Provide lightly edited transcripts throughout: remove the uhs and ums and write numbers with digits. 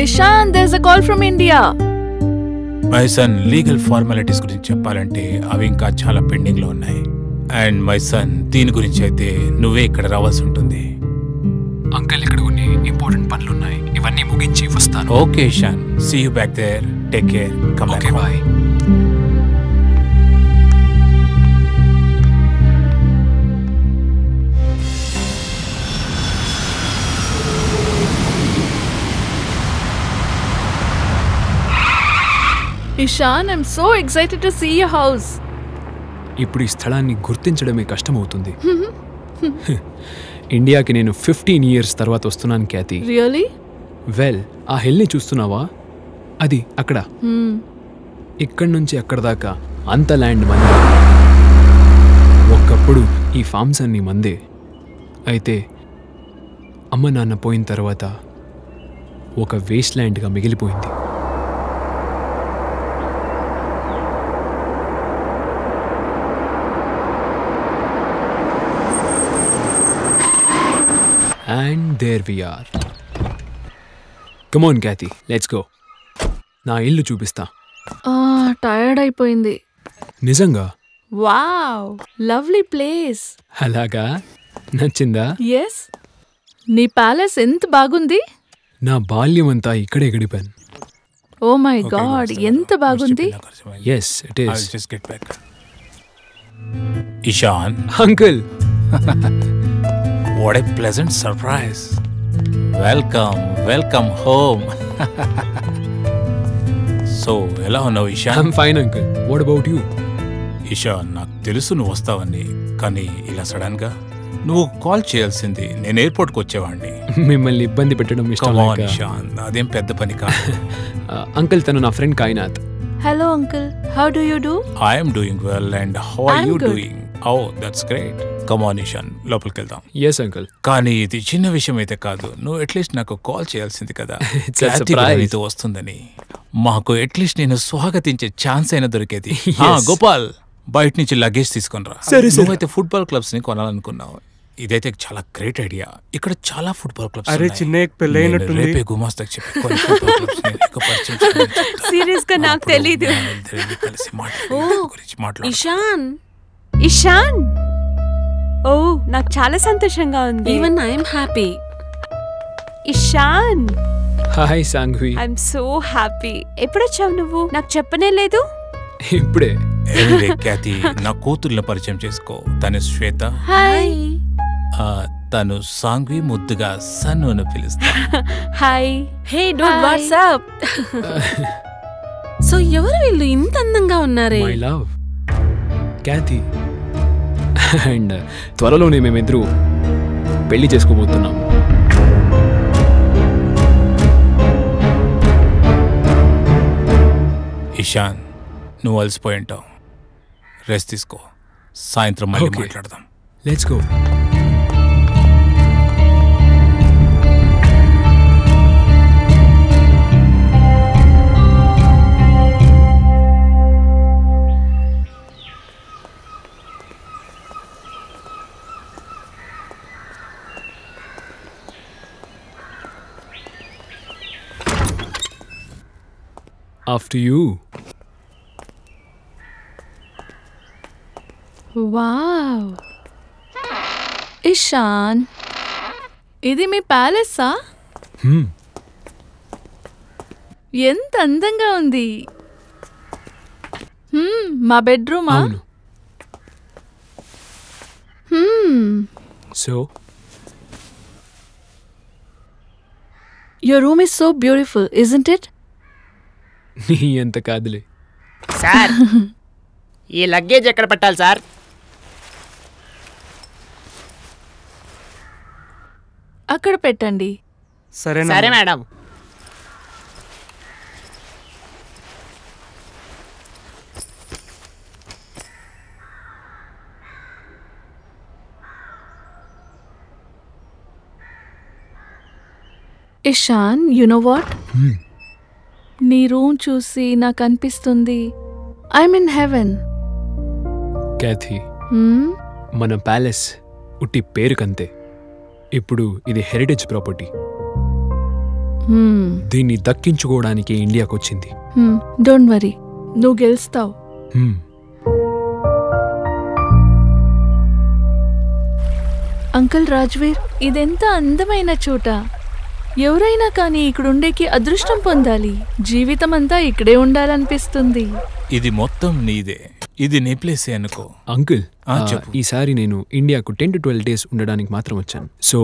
Ishan, there's a call from India. My son legal formalities గురించి చెప్పాలంటే అవి ఇంకా చాలా పెండింగ్ లో ఉన్నాయి. అండ్ మై సన్ దీని గురించి అయితే నువ్వే ఇక్కడ రావాల్సి ఉంటుంది. అంకల్ ఇక్కడ కొన్ని ఇంపార్టెంట్ పనులున్నాయి, ఇవన్నీ ముగించి వస్తాను. Okay Ishan, see you back there. Take care. Come back. Okay, bye. Ishan, I'm so excited to see your house. ఇప్పుడు ఈ స్థలాన్ని గుర్తించడమే కష్టమవుతుంది. ఇండియాకి నేను 15 years తర్వాత వస్తున్నాను క్యాతి. Really? వెల్, ఆ హిల్ని చూస్తున్నావా? అది అక్కడ. ఇక్కడి నుంచి అక్కడ దాకా అంత ల్యాండ్ మందే. ఒకప్పుడు ఈ ఫార్మ్స్ అన్నీ మందే. అయితే అమ్మ నాన్న పోయిన తర్వాత ఒక వేస్ట్ ల్యాండ్గా మిగిలిపోయింది. And there we are. Come on, Kathy. Let's go. నా ఇల్లు చూపిస్తా. టైర్డ్ అయిపోయింది. నిజంగా? Wow, lovely place. అలాగా? నచ్చిందా? ఎస్. నీ ప్యాలెస్ ఎంత బాగుంది. నా బాల్యం అంతా ఇక్కడే గడిపాను. ఓ మై గాడ్, ఎంత బాగుంది. Yes, it is. I'll just get back. Ishan. Uncle. What a pleasant surprise. Welcome home. So, ఎలా ఉన్నావు Ishan? I'm fine, uncle. What about you? Ishan, నాకు తెలుసు నువ్వు వస్తావని, కానీ ఇలా సడన్ గా నువ్వు కాల్ చేయాల్సింది. నేను ఎయిర్పోర్ట్కి వచ్చేవాడిని. మిమ్మల్ని ఇబ్బంది పెట్టడం ఇష్టం లేక. ఇషాన్, అదేం పెద్ద పని కాదు. అంకుల్, తను నా friend Kainat. Hello uncle, how do you do? I am doing well and how are I'm you good. doing? Oh, that's great. Come on Ishan, లోపలికి వెళ్దాం. Yes, uncle. కానీ ఇది చిన్న విషయం అయితే కాదు. నువ్వు అట్లీస్ట్ నాకు కాల్ చేయాల్సింది కదా. It's a surprise. నీతో వస్తుందని మాకు అట్లీస్ట్ నేను స్వాగతించే ఛాన్స్ అయినా దొరికేది. గోపాల్, బయట నుంచి లగేజ్ తీసుకొని రా. నువ్వైతే ఫుట్బాల్ క్లబ్స్ ని కొనాలనుకున్నావు. ఇదైతే చాలా గ్రేట్ ఐడియా. ఇక్కడ చాలా ఫుట్బాల్ క్లబ్స్ అరే చిన్న పెళ్ళైనట్టుంది. రేపే గుమాస్తాకి చెప్పి కొన్ని ఫుట్బాల్ క్లబ్స్ ని నీకు పరిచయం చేస్తాను. సీరియస్ గా నాకు తెలీదు. కలిసి మాట్లాడు. ఇషాన్, ఓ నాకు చాలా సంతోషంగా ఉంది. Even I'm happy. Ishan, hi Sanghvi. I'm so happy. ఎప్పుడొచ్చావు నువ్వు? నాకు చెప్పనే లేదు. ఇప్పుడే. ఎనివే క్యాతి, నా కూతుర్ని పరిచయం చేసుకో. తను శ్వేత. హాయ్. తను సాంఘ్వి, ముద్దుగా సన్ను అని పిలుస్తా. హాయ్. హే డూడ్, వాట్స్ అప్? సో ఎవరు వీళ్ళు ఇంత అందంగా ఉన్నారే? My love Khyati. అండ్ త్వరలోనే మేమిద్దరూ పెళ్లి చేసుకోబోతున్నాం. ఇషాన్, నువ్వు అలసిపోయి ఉంటావు. రెస్ట్ తీసుకో. సాయంత్రం మళ్ళీ Okay. మాట్లాడదాం. Let's go. After you. Wow. Ishan, ఇది మీ ప్యాలెస్సా? ఎంత అందంగా ఉంది. మా బెడ్రూమా? అవును. So Your room is so beautiful, isn't it? నీ ఎంత కాదులే. సార్, ఈ లగేజ్ ఎక్కడ పెట్టాలి సార్? అక్కడ పెట్టండి. సరే madam. Ishan, you know what? నీ రూమ్ చూసి నాకు అనిపిస్తుంది ఐఎమ్ ఇన్ హెవెన్. క్యాథీ, మన ప్యాలెస్ ఉట్టి పేరుకంతే. ఇప్పుడు ఇది హెరిటేజ్ ప్రాపర్టీ. దీన్ని దక్కించుకోవడానికి ఇండియాకి వచ్చింది. డోంట్ వరీ, నువ్వు గెలుస్తావు. అంకుల్ రాజ్వీర్, ఇదెంత అందమైన చోట. ఎవరైనా కానీ ఇక్కడుండేకి అదృష్టం పొందాలి. జీవితం అంతా ఇక్కడే ఉండాలనిపిస్తుంది. ఇది మొత్తం నీదే, ఇది నీ ప్లేసే అనుకో. అంకుల్, చెప్పు. ఈసారి నేను ఇండియాకు 10 to 12 days ఉండడానికి మాత్రం వచ్చాను. సో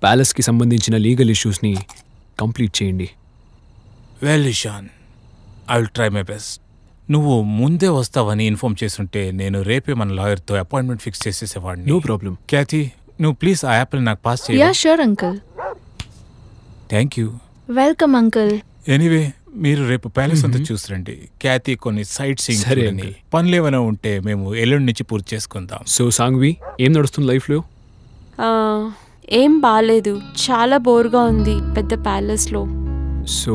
ప్యాలెస్కి సంబంధించిన లీగల్ ఇష్యూస్ని కంప్లీట్ చేయండి. Well Ishan, I will try my best. నువ్వు ముందే వస్తావని ఇన్ఫార్మ్ చేస్తుంటే నేను రేపే మన లాయర్తో అపాయింట్మెంట్ ఫిక్స్ చేసేసేవాడిని. No problem. క్యాథీ, నువ్వు ప్లీజ్ ఆ యాప్ని నాకు పాస్ చేయి. Yeah sure uncle. Thank you. Welcome uncle. Anyway, మీరు రేపు ప్యాలెస్ అంతా చూసిరండి. క్యాథీ కొన్ని సైట్ సీయింగ్ సరే చూడండి. పనులేమైనా ఉంటే మేము ఎల్లుండి నుంచి పూర్తి చేసుకుందాం. సో సాంగ్వి, ఏం నడుస్తుంది లైఫ్లో? ఏం బాలేదు, చాలా బోర్గా ఉంది పెద్ద ప్యాలెస్లో. సో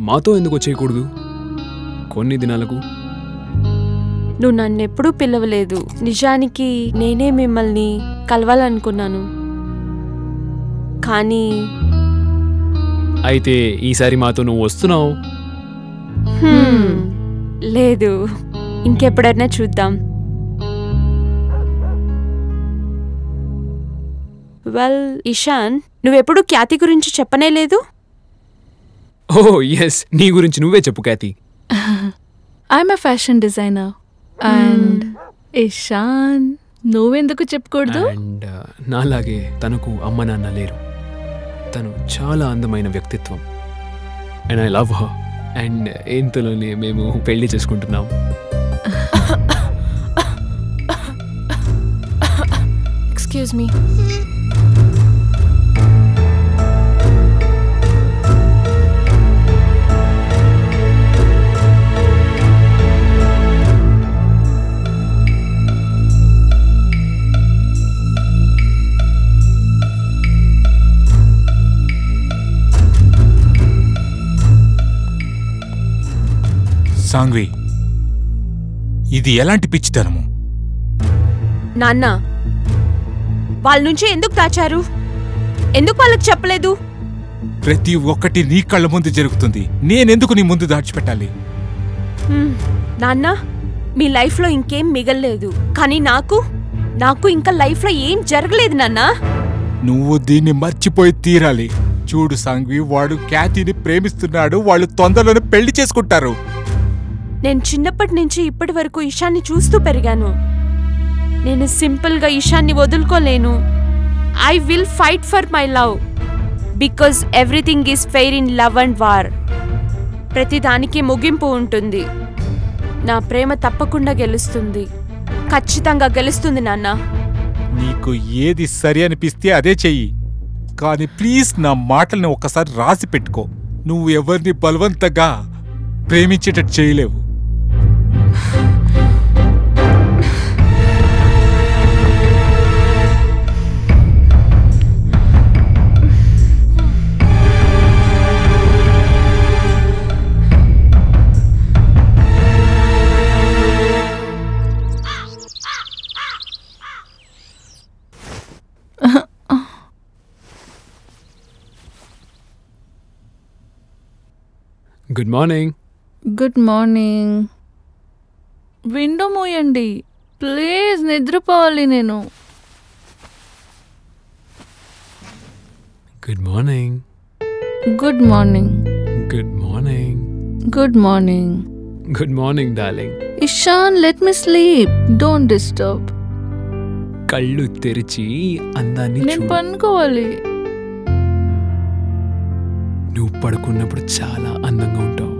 మాతో ఎందుకు వచ్చేయకూడదు కొన్ని దినాలకు? నువ్వు నన్నెప్పుడూ పిలవలేదు. నిజానికి నేనే మిమ్మల్ని కలవాలనుకున్నాను, కానీ అయితే ఈసారి మాతో నువ్వు వస్తున్నావు? లేదు, ఇంకెప్పుడైనా చూద్దాం. వెల్ ఇషాన్, నువ్వెప్పుడు ఖ్యాతి గురించి చెప్పనే లేదు. ఓ ఎస్, నీ గురించి నువ్వే చెప్పు Khyati. I'm a fashion designer and Ishan నువ్వెందుకు చెప్పకూడదు? అండ్ నాలాగే తనకు అమ్మ నాన్న లేరు. తను చాలా అందమైన వ్యక్తిత్వం. And I love her. And ఇంతలోనే మేము పెళ్లి చేసుకుంటున్నాం. Excuse me. సాంగ్వి, ఇది ఎలాంటి పిచ్చితనము? నాన్న, వాళ్ళ నుంచి ఎందుకు దాచారు? ఎందుకు వాళ్ళకి చెప్పలేదు? ప్రతి ఒక్కటి నీ కళ్ళ ముందు జరుగుతుంది. నేనెందుకు నీ ముందు దాచిపెట్టాలి? నాన్న, మీ లైఫ్లో ఇంకేం మిగల్లేదు, కానీ నాకు ఇంకా లైఫ్లో ఏం జరగలేదు నాన్న. నువ్వు దీన్ని మర్చిపోయి తీరాలి. చూడు సాంగ్వి, వాడు క్యాథీని ప్రేమిస్తున్నాడు. వాళ్ళు తొందరలోనే పెళ్లి చేసుకుంటారు. నేను చిన్నప్పటి నుంచి ఇప్పటి వరకు ఇషాన్ని చూస్తూ పెరిగాను. నేను సింపుల్గా ఇషాన్ని వదులుకోలేను. I will fight for my love because everything is fair in love and war. ప్రతిదానికి ముగింపు ఉంటుంది. నా ప్రేమ తప్పకుండా గెలుస్తుంది, ఖచ్చితంగా గెలుస్తుంది నాన్న. నీకు ఏది సరి అనిపిస్తే అదే చెయ్యి, కానీ ప్లీజ్ నా మాటల్ని ఒక్కసారి రాసి పెట్టుకో. నువ్వు ఎవరిని బలవంతంగా ప్రేమించేటట్టు చేయలేవు. Good morning. Good morning. Window మూయండి ప్లీజ్, నిద్రపోవాలి నేను. Good morning. Good morning. Good morning. Good morning. Good morning darling. Ishan, let me sleep, don't disturb. కళ్ళు తెరిచి అందాన్ని నేను చూడు. పనుకోవాలి. నువ్వు పడుకున్నప్పుడు చాలా అందంగా ఉంటావు.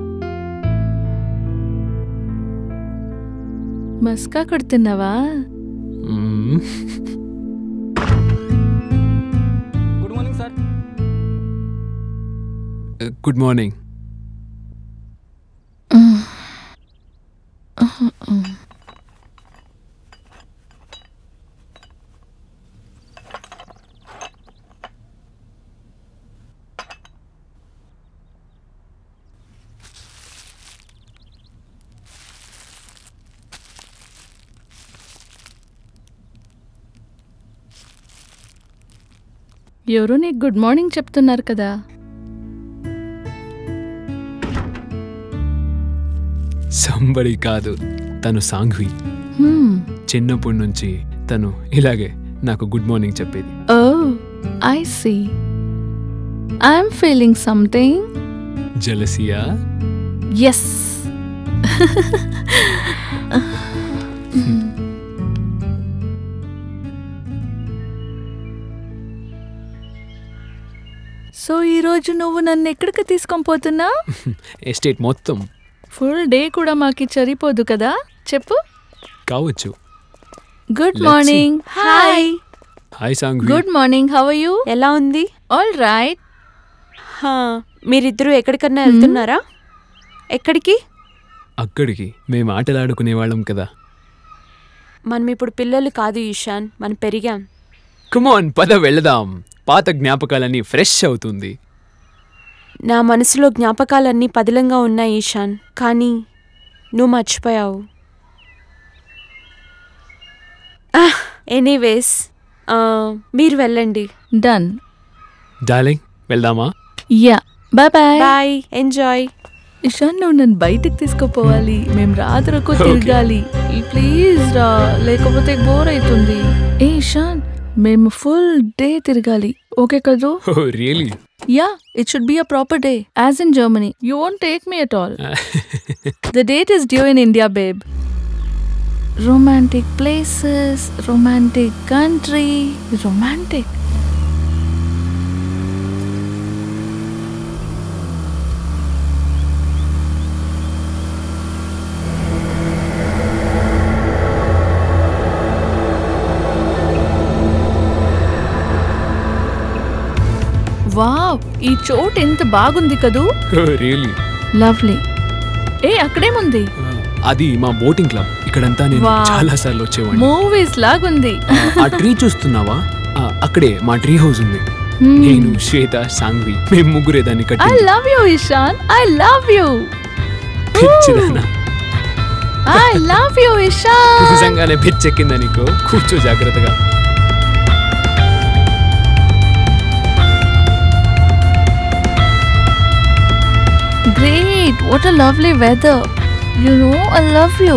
మస్కా కొడుతున్నావా? Good morning sir. Good morning. ఎవరో నీకు గుడ్ మార్నింగ్ చెప్తున్నారు కదా. సంబడి కాదు, తను సాంఘ్వి. చిన్నప్పటి నుంచి తను ఇలాగే నాకు గుడ్ మార్నింగ్ చెప్పేది. Oh I see. I'm feeling something. Jealousy? Yes. So ఈరోజు నువ్వు నన్ను ఎక్కడికి తీసుకొని పోతున్నా? ఎస్టేట్ మొత్తం. ఫుల్ డే కూడా మాకి సరిపోదు కదా. చెప్పు. కావచ్చు. Good morning. Hi. Hi Sanghvi. Good morning. How are you? ఎలా ఉంది? All right. మీరిద్దరూ ఎక్కడికన్నా వెళ్తున్నారా? ఎక్కడికి? అక్కడికి. మేము ఆటలాడుకునే వాళ్ళం కదా. మనం ఇప్పుడు పిల్లలు కాదు ఈశాన్, మనం పెరిగాం. కమాన్ పద వెళదాం. పాత జ్ఞాపకాలన్నీ ఫ్రెష్ అవుతుంది. నా మనసులో జ్ఞాపకాలన్నీ పదిలంగా ఉన్నాయి ఈశాన్, కానీ నువ్వు మర్చిపోయావు. ఎనీవేస్ మీరు వెళ్ళండి. డన్. డార్లింగ్ వెళ్దామా? Yeah. Bye bye. Bye. Enjoy. Ishan నువ్వు నన్ను బయటికి తీసుకుపోవాలి. మేము రాత్రకు తిరగాలి. ప్లీజ్ రా, లేకపోతే బోర్ అవుతుంది. ఏ ఇషాన్, మేము ఫుల్ డే తిరగాలి. ఓకే కదూ? Really? Yeah, it should be a proper day, as in Germany. You won't take me at all. The date is due in India, babe. Romantic places, romantic country, romantic. Wow, ఈ చోటు ఎంత బాగుంది కదూ. Really? Lovely. ఏ అక్కడేముంది? అది మా boating club. ఇక్కడంతా నేను చాలా సార్లు వచ్చేవాడిని. మూవీస్ లాగుంది. ఆ ట్రీ చూస్తున్నావా? అక్కడే మా ట్రీ హౌస్ ఉంది. నేను, శ్వేత, సాంఘ్వి మేము ముగ్గురే దాన్ని కట్టి. I love you Ishan, I love you. పిచ్చిదానా? I love you Ishan. నిజంగానే పిచ్చెక్కిందా నీకు? కూర్చో జాగ్రత్తగా. Great, what a lovely weather. You know, I love you.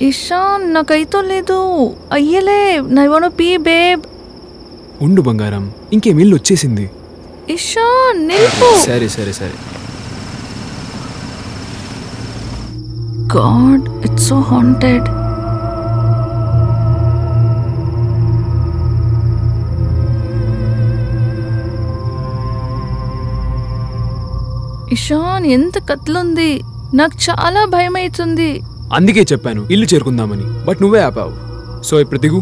Ishan, నాకైతో లేదు. అయ్యలే, I wanna pee, babe. ఉండు బంగారం, ఇంకేం ఇల్లు వచ్చేసింది. ఇషాన్, నిల్పు. సరే సరే సరే. God, it's so haunted. Ishan, ఎంత కత్లుంది. నాకు చాలా భయం అవుతుంది. అందుకే చెప్పాను ఇల్లు చేరుకుందామని, బట్ నువ్వే ఆపావు. సో ఇప్పుడు దిగు.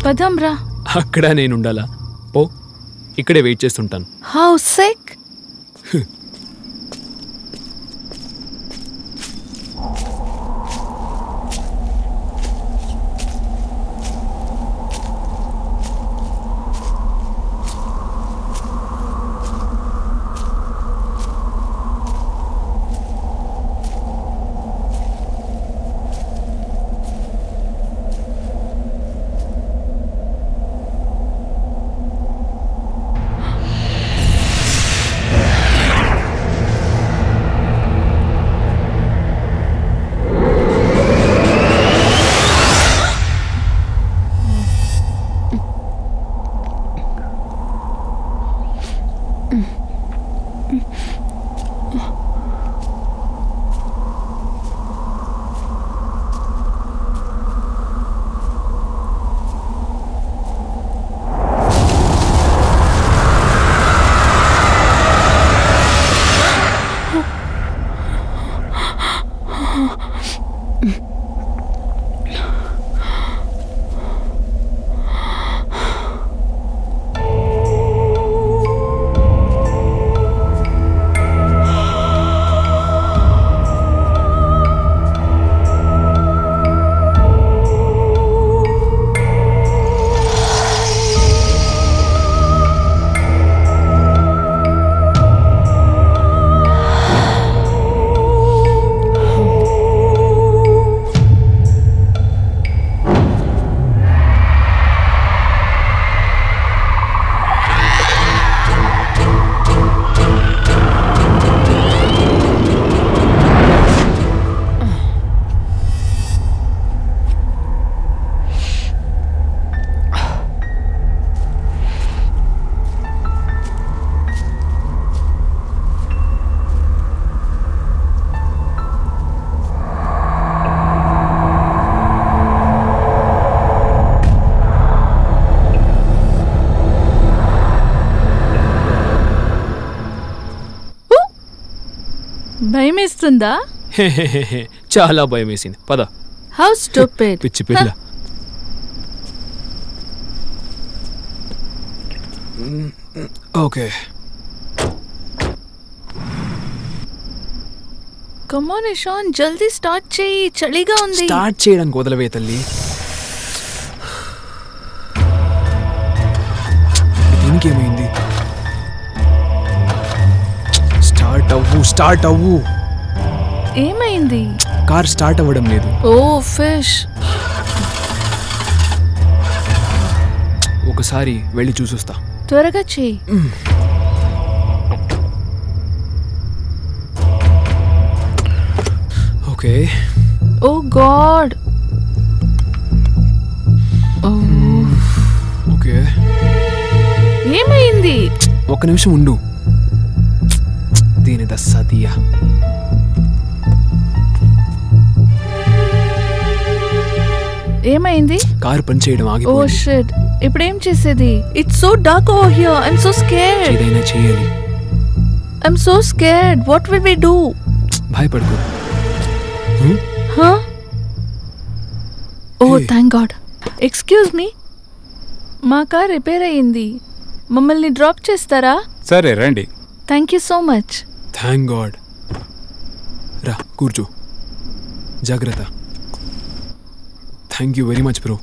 పదం రా. అక్కడ నేను ఉండాలా? పో, ఇక్కడే వెయిట్ చేస్తుంటాను. How sick. వేస్తుందా? చాలా భయం వేసింది. పద. How stupid. పిచ్చి పిల్ల. ఓకే, కమ్ ఆన్ ఇషాన్, జల్దీ స్టార్ట్ చేయి, చలిగా ఉంది. స్టార్ట్ చేయడానికి వదలవే తల్లి. దీనికేమైంది? స్టార్ట్ అవ్వు. ఏమైంది? కార్ స్టార్ట్ అవ్వడం లేదు. ఓ ఫిష్. ఒకసారి వెళ్ళి చూసొస్తా. త్వరగా చెయ్యి. ఓకే. ఓ గాడ్. ఓకే, ఏమైంది? ఒక్క నిమిషం ఉండు. దీని దస్సదియా. ఏమైంది? కారు పనిచేయడం ఓ ఆగిపోయింది. షిట్, ఇప్పుడు ఏం చేసేది? It's so dark over here. I am so scared. ఏదైనా చేయాలి. I am so scared. What will we do? భయపడకు. హ? Oh thank god. Excuse me, మా కార్ రిపేర్ అయ్యింది. మమ్మల్ని డ్రాప్ చేస్తారా? సరే రండి. Thank you so much. Thank god. రా కూర్చో. జాగ్రత్త. Thank you very much bro.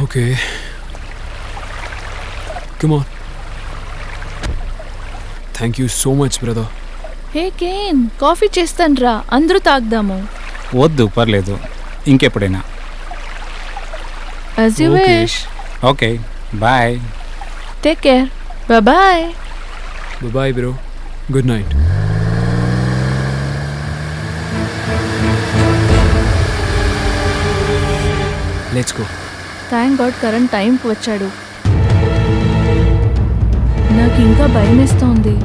Okay, come on. Thank you so much brother. Hey Ken, coffee చేస్తాను రా, అందరూ తాగుదాము. వద్దు, పర్లేదు, ఇంకెప్పుడైనా. As you wish. Okay, bye. Take care. Bye. Bye bro. Good night. Let's go. Thank god current టైంకి వచ్చాడు. నాకు ఇంకా భయం వేస్తోంది.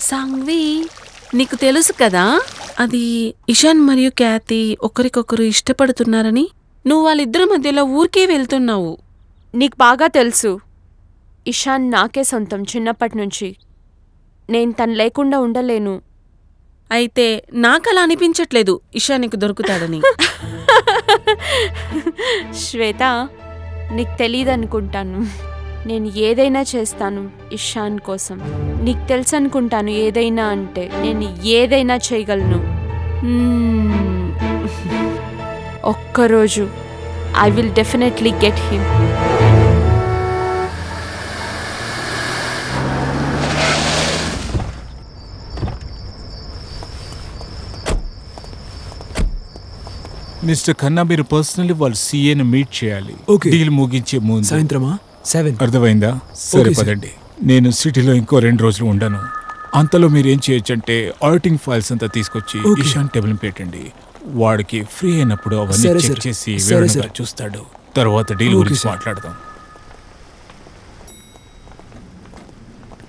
సాంగ్వి, నీకు తెలుసు కదా అది ఇషాన్ మరియు ఖ్యాతి ఒకరికొకరు ఇష్టపడుతున్నారని. నువ్వు వాళ్ళిద్దరి మధ్యలో ఊరికే వెళ్తున్నావు. నీకు బాగా తెలుసు, ఇషాన్ నాకే సొంతం చిన్నప్పటి నుంచి. నేను తను లేకుండా ఉండలేను. అయితే నాకు అలా అనిపించట్లేదు ఇషాన్ నీకు దొరుకుతాడని. శ్వేత, నీకు తెలీదనుకుంటాను, నేను ఏదైనా చేస్తాను ఇషాన్ కోసం. నీకు తెలుసు అనుకుంటాను ఏదైనా అంటే. నేను ఏదైనా చేయగలను. ఒక్కరోజు I will definitely get him. Mister Khanna, మీరు పర్సనల్లీ వాళ్ళు సీఏని మీట్ చేయాలి. Okay. డీల్ ముగించే ముందు. సాయంత్రమా 7? అర్థమైందా? సరే Okay, sir. పదండి. నేను సిటీలో ఇంకో 2 రోజులు ఉండను. అంతలో మీరు ఏం చేయొచ్చు అంటే ఆడిటింగ్ ఫైల్స్ అంతా తీసుకొచ్చి Okay. ఇషాన్ టేబుల్ పెట్టండి. వాడికి ఫ్రీ అయినప్పుడు అవన్నీ సరే, చెక్ sir. చేసి సరే, వివరంగా sir. చూస్తాడు. తర్వాత డీల్ Okay, గురించి sir. మాట్లాడదాం.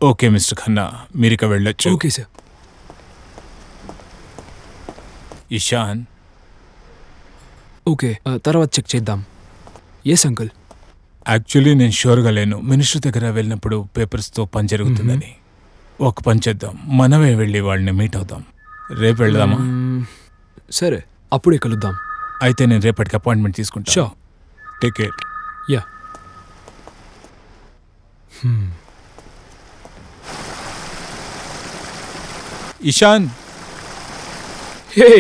ఓకే మిస్టర్ ఖన్నా, మీరు ఇక వెళ్ళొచ్చు. Okay sir. ఇషాన్, ఓకే, తర్వాత చెక్ చేద్దాం. Yes uncle. యాక్చువల్లీ నేను షూర్గా లేను. మినిస్టర్ దగ్గర వెళ్ళినప్పుడు పేపర్స్తో పని జరుగుతుందని. ఒక పని చేద్దాం, మనమే వెళ్ళి వాళ్ళని మీట్ అవుదాం. రేపు వెళ్దామా? సరే, అప్పుడే కలుద్దాం. అయితే నేను రేపటికి అపాయింట్మెంట్ తీసుకుంటా. Sure. Take care. Yeah. Ishan, hey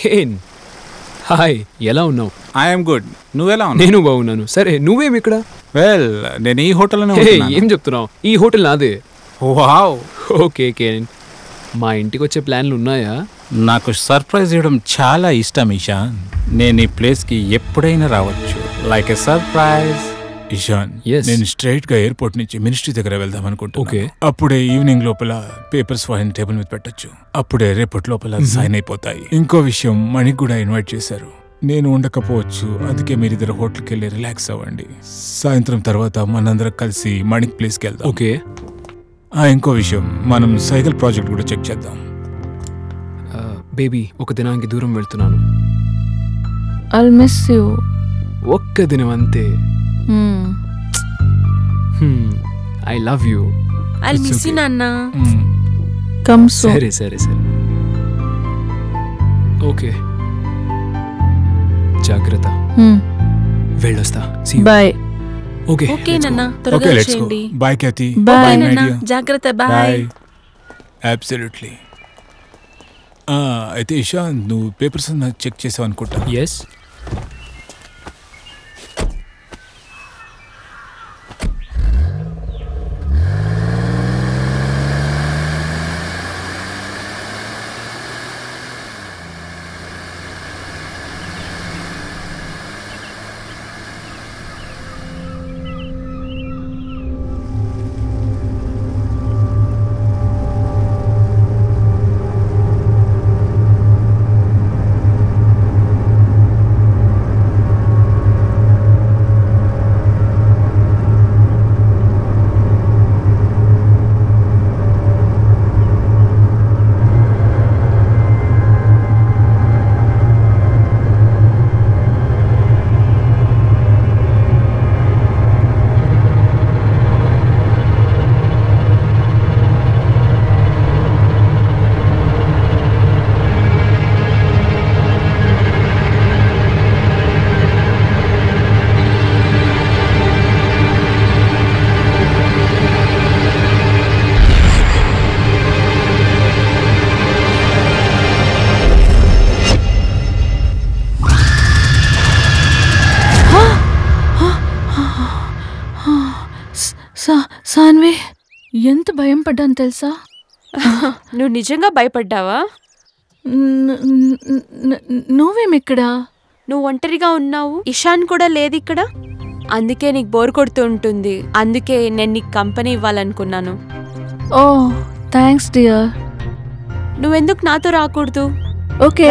Ken, hi, ఎలా ఉన్నావు? I'm good. నువ్వెలా ఉన్నావు? నేను బాగున్నాను. సరే, నువ్వేమి ఇక్కడ? వెల్, నేను ఈ హోటల్లోనే హే, ఉంటున్నాను. ఏం చెప్తున్నావు? ఈ హోటల్ నాదే. వావ్, ఓకే కేన్, మా ఇంటికి వచ్చే ప్లాన్లు ఉన్నాయా? నాకు సర్ప్రైజ్ ఇవ్వడం చాలా ఇష్టం ఇషాన్. నేను ఈ ప్లేస్కి ఎప్పుడైనా రావచ్చు. Like a surprise. Ishan, Yes. నేను స్ట్రైట్ గా ఎయిర్పోర్ట్ నుంచి మినిస్ట్రీ దగ్గర వెళ్దాం అనుకుంటున్నా. Okay. అప్పుడే ఈవినింగ్ లోపల పేపర్స్ ఫైన్ టేబుల్ మీద పెట్టొచ్చు. అప్పుడే రేపటి లోపల సైన్ అయిపోతాయి. ఇంకో విషయం, మణికి కూడా ఇన్వైట్ చేశారు. నేను ఉండకపోవచ్చు, అందుకే మీరిద్దరు హోటల్కి వెళ్ళి రిలాక్స్ అవ్వండి. సాయంత్రం తర్వాత మనందరం కలిసి మణిక్ ప్లేస్కి వెళ్దాం. ఓకే. ఇంకో విషయం, మనం సైకిల్ ప్రాజెక్ట్ కూడా చెక్ చేద్దాం. బేబీ, ఒక దినానికి దూరం వెళ్తున్నాను. I'll miss you. ఒక్క దినం అంతే. I love you. I'll miss you, నాన్న. Come soon. సరే సరే సరే. ఓకే, జాగ్రత్త. వెళ్ళొస్తా. See you. Bye. Okay. Okay let's go. నాన్న, ఓకే, త్వరగా లెట్స్ గో. చేయండి. Bye Khyati. Bye, bye my నాన్న, డియర్. జాగ్రత్త. బాయ్. అబ్సల్యూట్లీ. అయితే ఇషాన్, నువ్వు పేపర్స్ చెక్ చేసావు అనుకుంటా. Yes. సాన్వి, ఎంత భయం పడ్డాను తెలుసా? నువ్వు నిజంగా భయపడ్డావా? నువ్వేమిక్కడా? నువ్వు ఒంటరిగా ఉన్నావు, ఇషాన్ కూడా లేదు ఇక్కడ. అందుకే నీకు బోర్ కొడుతూ ఉంటుంది. అందుకే నేను నీకు కంపెనీ ఇవ్వాలనుకున్నాను. ఓ, థ్యాంక్స్ డియర్. నువ్వెందుకు నాతో రాకూడదు? ఓకే.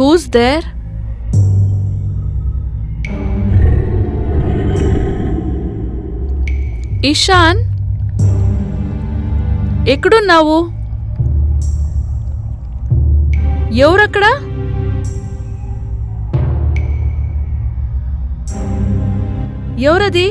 Who's there? ఇషాన్, ఎక్కడున్నావు? ఎవరక్కడ? ఎవరది?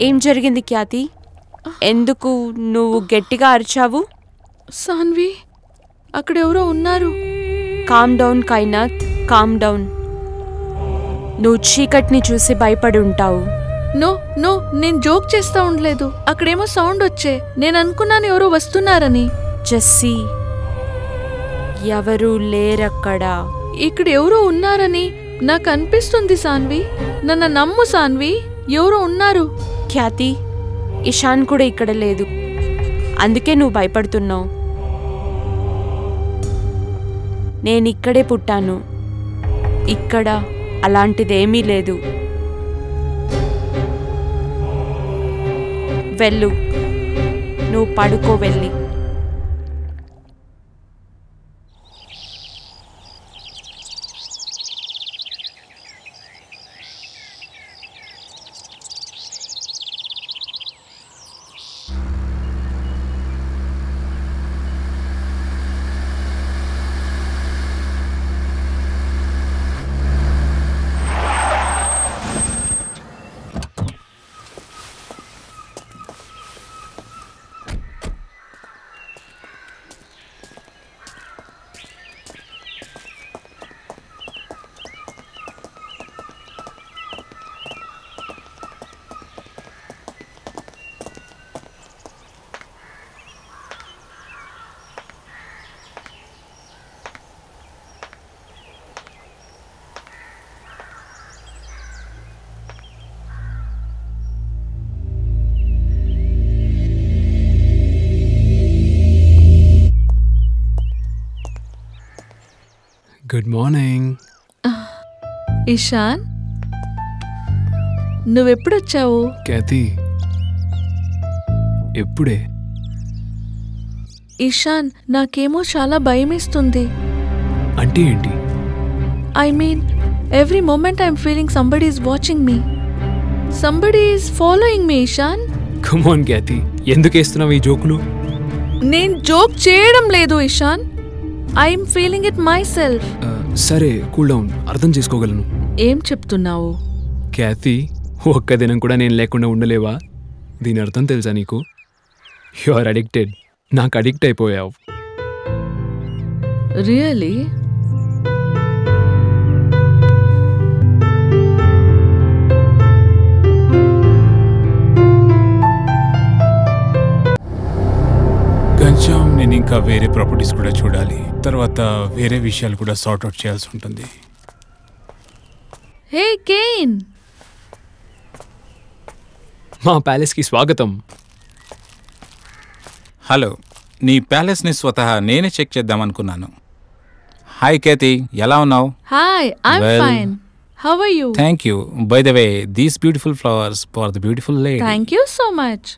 ఏం జరిగింది ఖ్యాతి? ఎందుకు నువ్వు గట్టిగా అరిచావు? సాన్వి, అక్కడ ఎవరో ఉన్నారు. Calm down Kainat, calm down. నువ్వు చీకటిని చూసి భయపడి ఉంటావు. నో నో, నేను జోక్ చేస్తా ఉండలేదు. అక్కడేమో సౌండ్ వచ్చే, నేను అనుకున్నాను ఎవరో వస్తున్నారని. జస్సీ, ఎవరూ లేరక్కడ. ఇక్కడ ఎవరో ఉన్నారని నాకు అనిపిస్తుంది సాన్వి. నన్ను నమ్ము సాన్వి, ఎవరో ఉన్నారు. ఖ్యాతి, ఇషాన్ కూడా ఇక్కడ లేదు, అందుకే నువ్వు భయపడుతున్నావు. నేనిక్కడే పుట్టాను, ఇక్కడ అలాంటిదేమీ లేదు. వెళ్ళు, నువ్వు పడుకో వెళ్ళి. Good morning. ఇషాన్, నువ్వెప్పుడొచ్చావు? ఖ్యాతి, ఎప్పుడే? ఇషాన్, నాకేమో చాలా భయమేస్తుంది. అంటే ఏంటి? I mean, every moment I'm feeling somebody is watching me. Somebody is following me. Ishan, come on Khyati, ఎందుకు వేస్తున్నావు ఈ జోకులు? నేను జోక్ చేయడం లేదు Ishan. I'm feeling it myself. సరే, కూల్ డౌన్, అర్థం చేసుకోగలను. ఏం చెప్తున్నావు? ఖ్యాతి, ఒక్క దినం కూడా నేను లేకుండా ఉండలేవా? దీని అర్థం తెలుసా నీకు? You are addicted. నాకు అడిక్ట్ అయిపోయావు. రియలీ? కొంచెం నేను ఇంకా వేరే ప్రాపర్టీస్ కూడా చూడాలి. తర్వాత వేరే విషయాలు కూడా సార్ట్ అవుట్ చేయాల్సి ఉంటుంది. హే కేన్, మా ప్యాలెస్కి స్వాగతం. హలో, నీ ప్యాలెస్ని స్వతహా నేనే చెక్ చేద్దాం అనుకున్నాను. హాయ్ కేతి, ఎలా ఉన్నావు? Hi, I'm Well, fine. How are you? Thank you. By the way, these beautiful flowers for the beautiful lady. Thank you so much.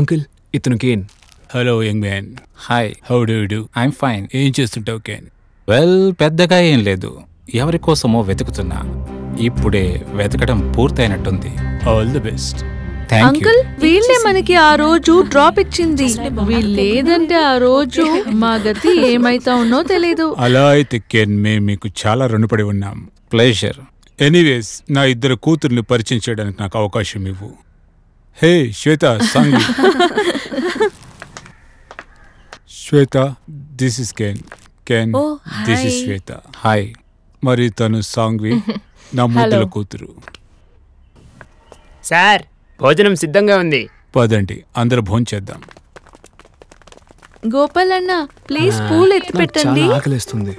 Uncle, ఇతను Ken. Hello young man. Hi, how do you do? I'm fine. ఏం చేస్తుంటావు Kane? Well, పెద్దగా ఏం లేదు. ఎవరి కోసమో వెతుకుతున్నా. ఇప్పుడే వెతకడం పూర్తయినట్టుంది. All the best. Thank you. Uncle వీళ్ళే మనకి ఆ రోజు డ్రాప్ ఇచ్చింది. వీళ్ళు లేదంటే ఆ రోజు మా గతి ఏమైతా ఉన్నో తెలీదు. అలా అయితే కెన్ మేము మీకు చాలా రుణపడి ఉన్నాం. ప్లెజర్. ఎనీవేస్ నా ఇద్దరు కూతుర్ని పరిచయం చేయడానికి నాకు అవకాశం ఇవ్వు. Hey Shweta, Sanghvi. Shweta, this is Ken. Ken, this is Shweta. Hi. మరి తను సాంగ్వి, నా ముద్దుల కూతురు. సార్ భోజనం సిద్ధంగా ఉంది. పదండి అందరూ భోంచేద్దాం. గోపాల్ అన్న ప్లీజ్ పూలు ఎత్తి నాకు పెట్టండి. చాలా ఆకలిస్తుంది.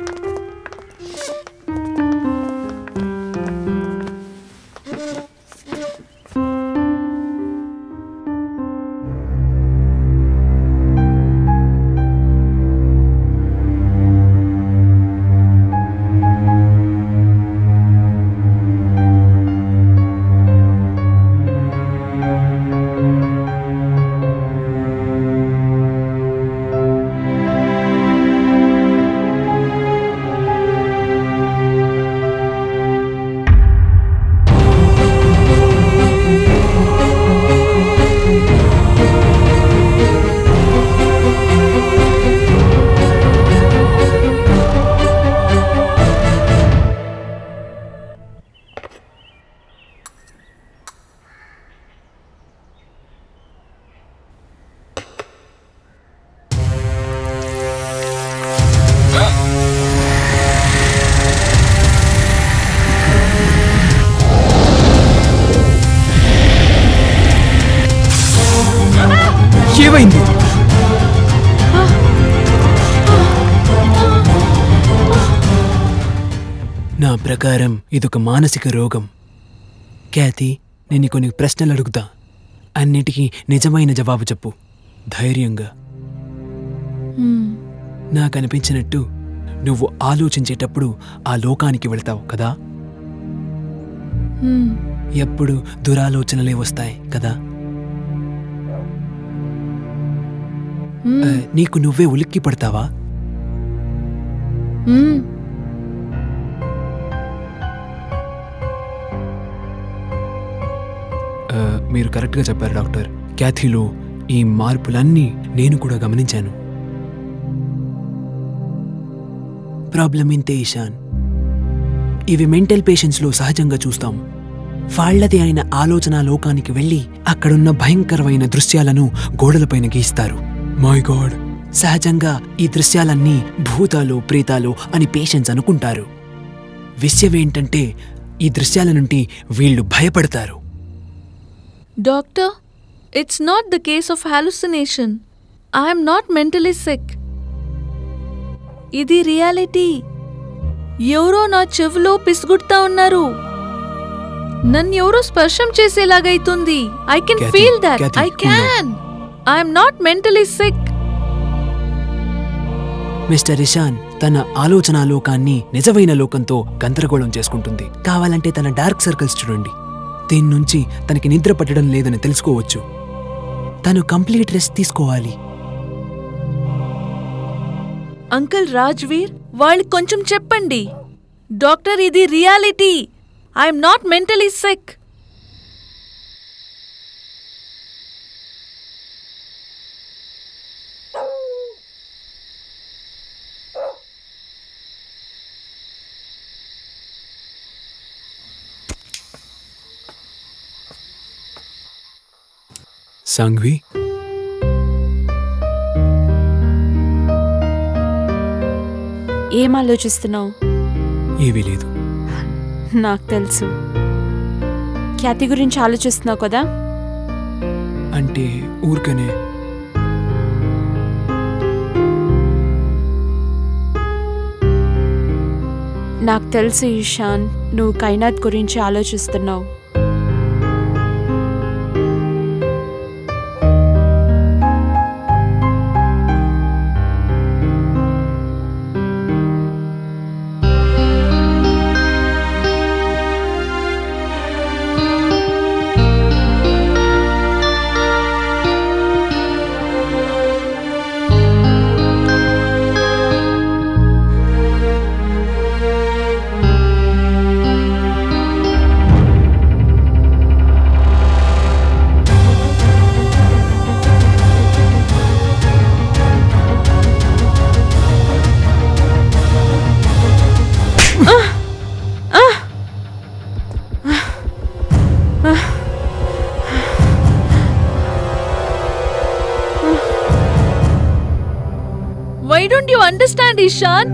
ఏమైంది? నా ప్రకారం ఇదొక మానసిక రోగం. క్యాతి, నేను కొన్ని ప్రశ్నలు అడుగుతా. అన్నిటికీ నిజమైన జవాబు చెప్పు ధైర్యంగా. నాకు అనిపించినట్టు నువ్వు ఆలోచించేటప్పుడు ఆ లోకానికి వెళ్తావు కదా, ఎప్పుడు దురాలోచనలే వస్తాయి కదా. నీకు నువ్వే ఉలిక్కి పడతావా? మీరు కరెక్ట్గా చెప్పారు డాక్టర్. క్యాథీలో ఈ మార్పులన్నీ నేను కూడా గమనించాను. ప్రాబ్లం ఇంతే ఇషాన్. ఇవి మెంటల్ పేషెంట్స్లో సహజంగా చూస్తాం. వాళ్లది అయిన ఆలోచన లోకానికి వెళ్ళి అక్కడున్న భయంకరమైన దృశ్యాలను గోడలపైన గీస్తారు. మై గాడ్, సహజంగా ఈ దృశ్యాలన్నీ భూతాలు ప్రేతాలు అని పేషెంట్స్ అనుకుంటారు. విషయం ఏంటంటే ఈ దృశ్యాల నుండి వీళ్ళు భయపడతారు. Doctor, it's not the case of hallucination. I'm not mentally sick. ఇది రియాలిటీ. ఎవరో నా చెవిలో పిసుగుడుతా ఉన్నారు. నన్ను ఎవరో స్పర్శం చేసేలాగైతుంది. I can feel that. I can. I'm not mentally sick. Mister Ishan తన ఆలోచన లోకాన్ని నిజమైన లోకంతో గందరగోళం చేసుకుంటుంది. కావాలంటే తన డార్క్ సర్కిల్స్ చూడండి. దీని నుంచి తనకి నిద్ర పట్టడం లేదని తెలుసుకోవచ్చు. తను కంప్లీట్ రెస్ట్ తీసుకోవాలి. అంకుల్ రాజ్వీర్, వాళ్ళకి కొంచెం చెప్పండి. డాక్టర్, ఇది reality. I'm not mentally sick. Sanghvi, ఏం ఆలోచిస్తున్నావు? ఏమీ లేదు. నాకు తెలుసు. ఖ్యాతి గురించి ఆలోచిస్తున్నావు కదా. అంటే ఊరికనే. నాకు తెలుసు ఇషాన్, నువ్వు కైనాత్ గురించి ఆలోచిస్తున్నావు. ఈశాన్,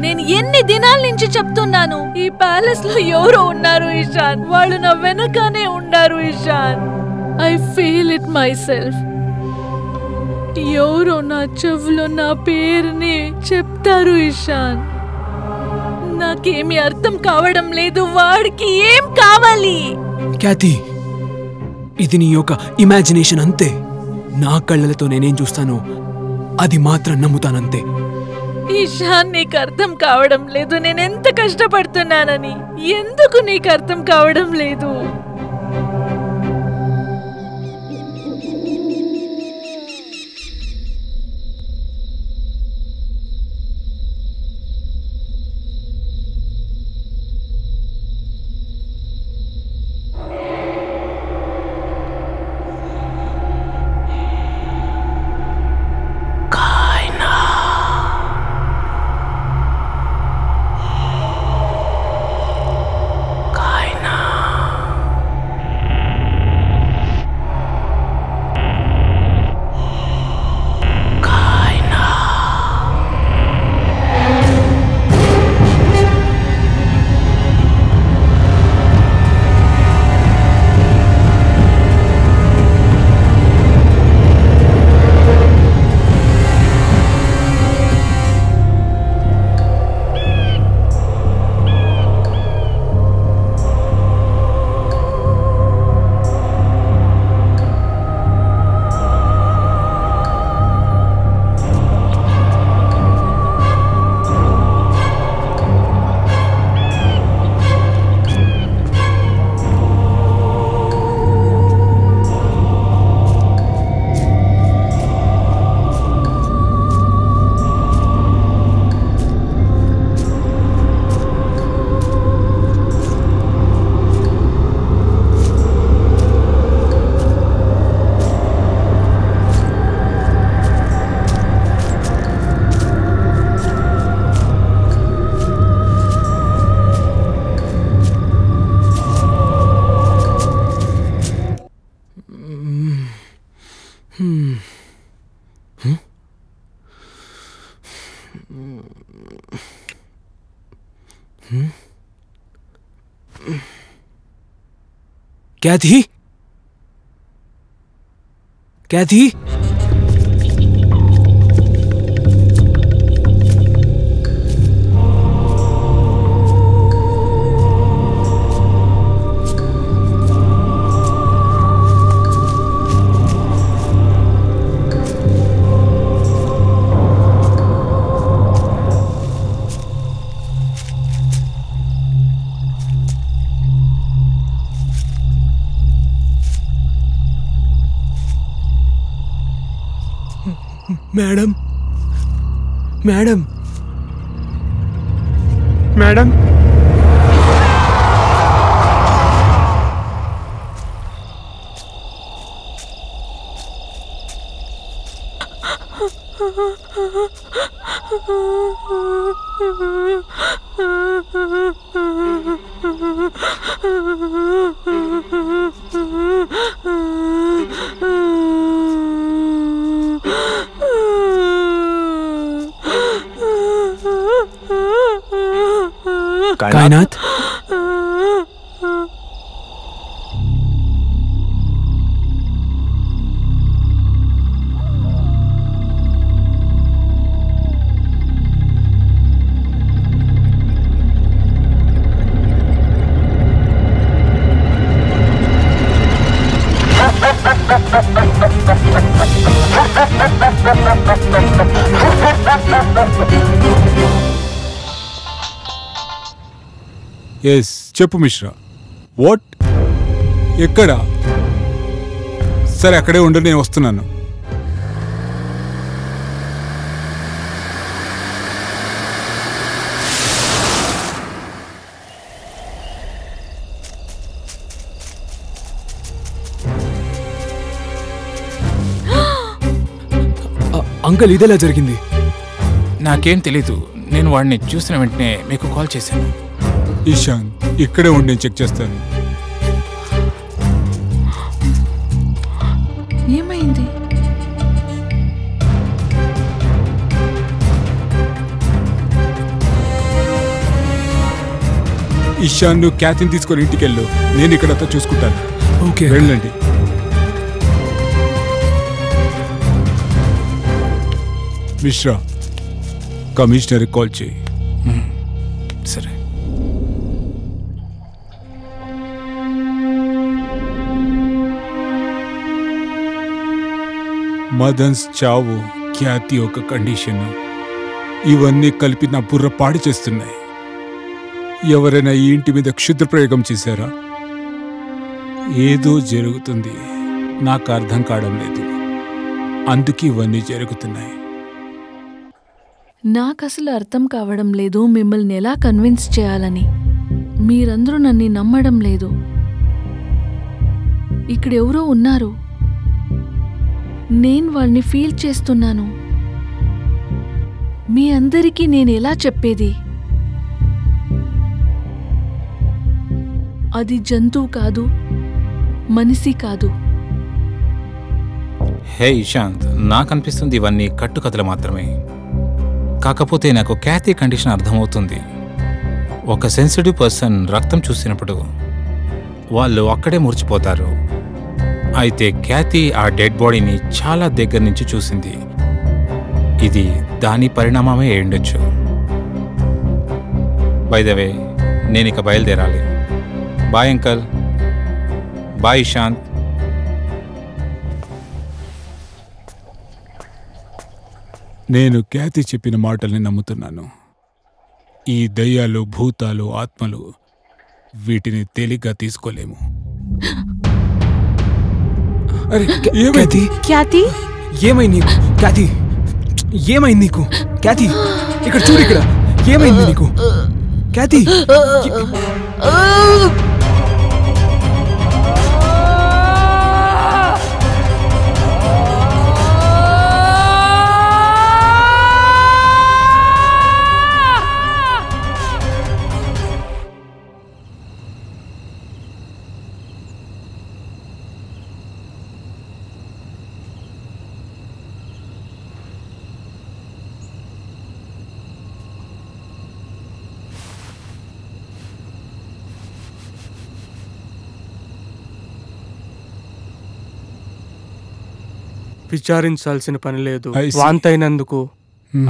నేను ఎన్ని దినాల నుంచి చెప్తున్నాను, ఈ ప్యాలెస్ లో ఎవరో ఉన్నారు ఈశాన్, వాళ్ళు నా వెనకానే ఉన్నారు Ishan. I feel it myself. ఎవరో నా చెవులో నా పేరుని చెప్తారు ఈశాన్. నాకేమీ అర్థం కావడం లేదు. వాడికి ఏం కావాలి? క్యాతి, ఇది నీ యొక్క ఇమాజినేషన్ అంతే. నా కళ్ళలతో నేనేం చూస్తానో అది మాత్రం నమ్ముతానంతే. ఈశాన్, నీకు అర్థం కావడం లేదు నేను ఎంత కష్టపడుతున్నానని. ఎందుకు నీకు అర్థం కావడం లేదు? कैथी, कैथी, मैडम, मैडम, मैडम, कायनात, ఎస్ చెప్పు మిశ్రా. వాట్? ఎక్కడ? సరే అక్కడే ఉండు, నేను వస్తున్నాను. అంకల్ ఇదేలా జరిగింది? నాకేం తెలీదు. నేను వాడిని చూసిన వెంటనే మీకు కాల్ చేశాను. ఈశాన్ ఇక్కడే ఉండి నేను చెక్ చేస్తాను. ఏమైంది? ఇషాన్ నువ్వు క్యాతిని తీసుకొని ఇంటికి వెళ్ళు, నేను ఇక్కడంతా చూసుకుంటాను. ఓకే వెళ్ళండి. మిశ్రా, కమిషనర్కి కాల్ చేయి. సరే. మదన్స్ చావు, ఖ్యాతి ఒక కండిషన్, ఇవన్నీ కలిపి నా బుర్ర పాడి చేస్తున్నాయి. ఎవరైనా ఈ ఇంటి మీద క్షుద్ర ప్రయోగం చేశారా? ఏదో జరుగుతుంది, నాకు అర్థం కావడం లేదు, అందుకే ఇవన్నీ జరుగుతున్నాయి. నాకసలు అర్థం కావడం లేదు మిమ్మల్ని ఎలా కన్విన్స్ చేయాలని. మీరందరూ నన్ను నమ్మడం లేదు. ఇక్కడ ఎవరో ఉన్నారు, నేను వాళ్ళని ఫీల్ చేస్తున్నాను. మీ అందరికీ నేను ఎలా చెప్పేది? అది జంతువు కాదు, మనిషి కాదు. హే ఇషాంత్, నాకు అనిపిస్తుంది ఇవన్నీ కట్టుకథలు మాత్రమే. కాకపోతే నాకు క్యాథీ కండిషన్ అర్థమవుతుంది. ఒక సెన్సిటివ్ పర్సన్ రక్తం చూసినప్పుడు వాళ్ళు అక్కడే మురిచిపోతారు. అయితే క్యాథీ ఆ డెడ్ బాడీని చాలా దగ్గర నుంచి చూసింది. ఇది దాని పరిణామమే అయ్యుండొచ్చు. బై ద వే, నేను ఇక బయలుదేరాలి. Bye uncle. బాయ్ ఇషాంత్. నేను ఖ్యాతి చెప్పిన మాటల్ని నమ్ముతున్నాను. ఈ దయ్యాలు, భూతాలు, ఆత్మలు వీటిని తేలిగ్గా తీసుకోలేము. అరే ఏమైంది? ఖ్యాతి ఏమైంది నీకు? ఖ్యాతి ఏమైంది నీకు? ఖ్యాతి ఇక్కడ చూడు, ఇక్కడ ఏమైంది నీకు? ఖ్యాతి విచారించాల్సిన పని లేదు. I see. వాంతైనందుకు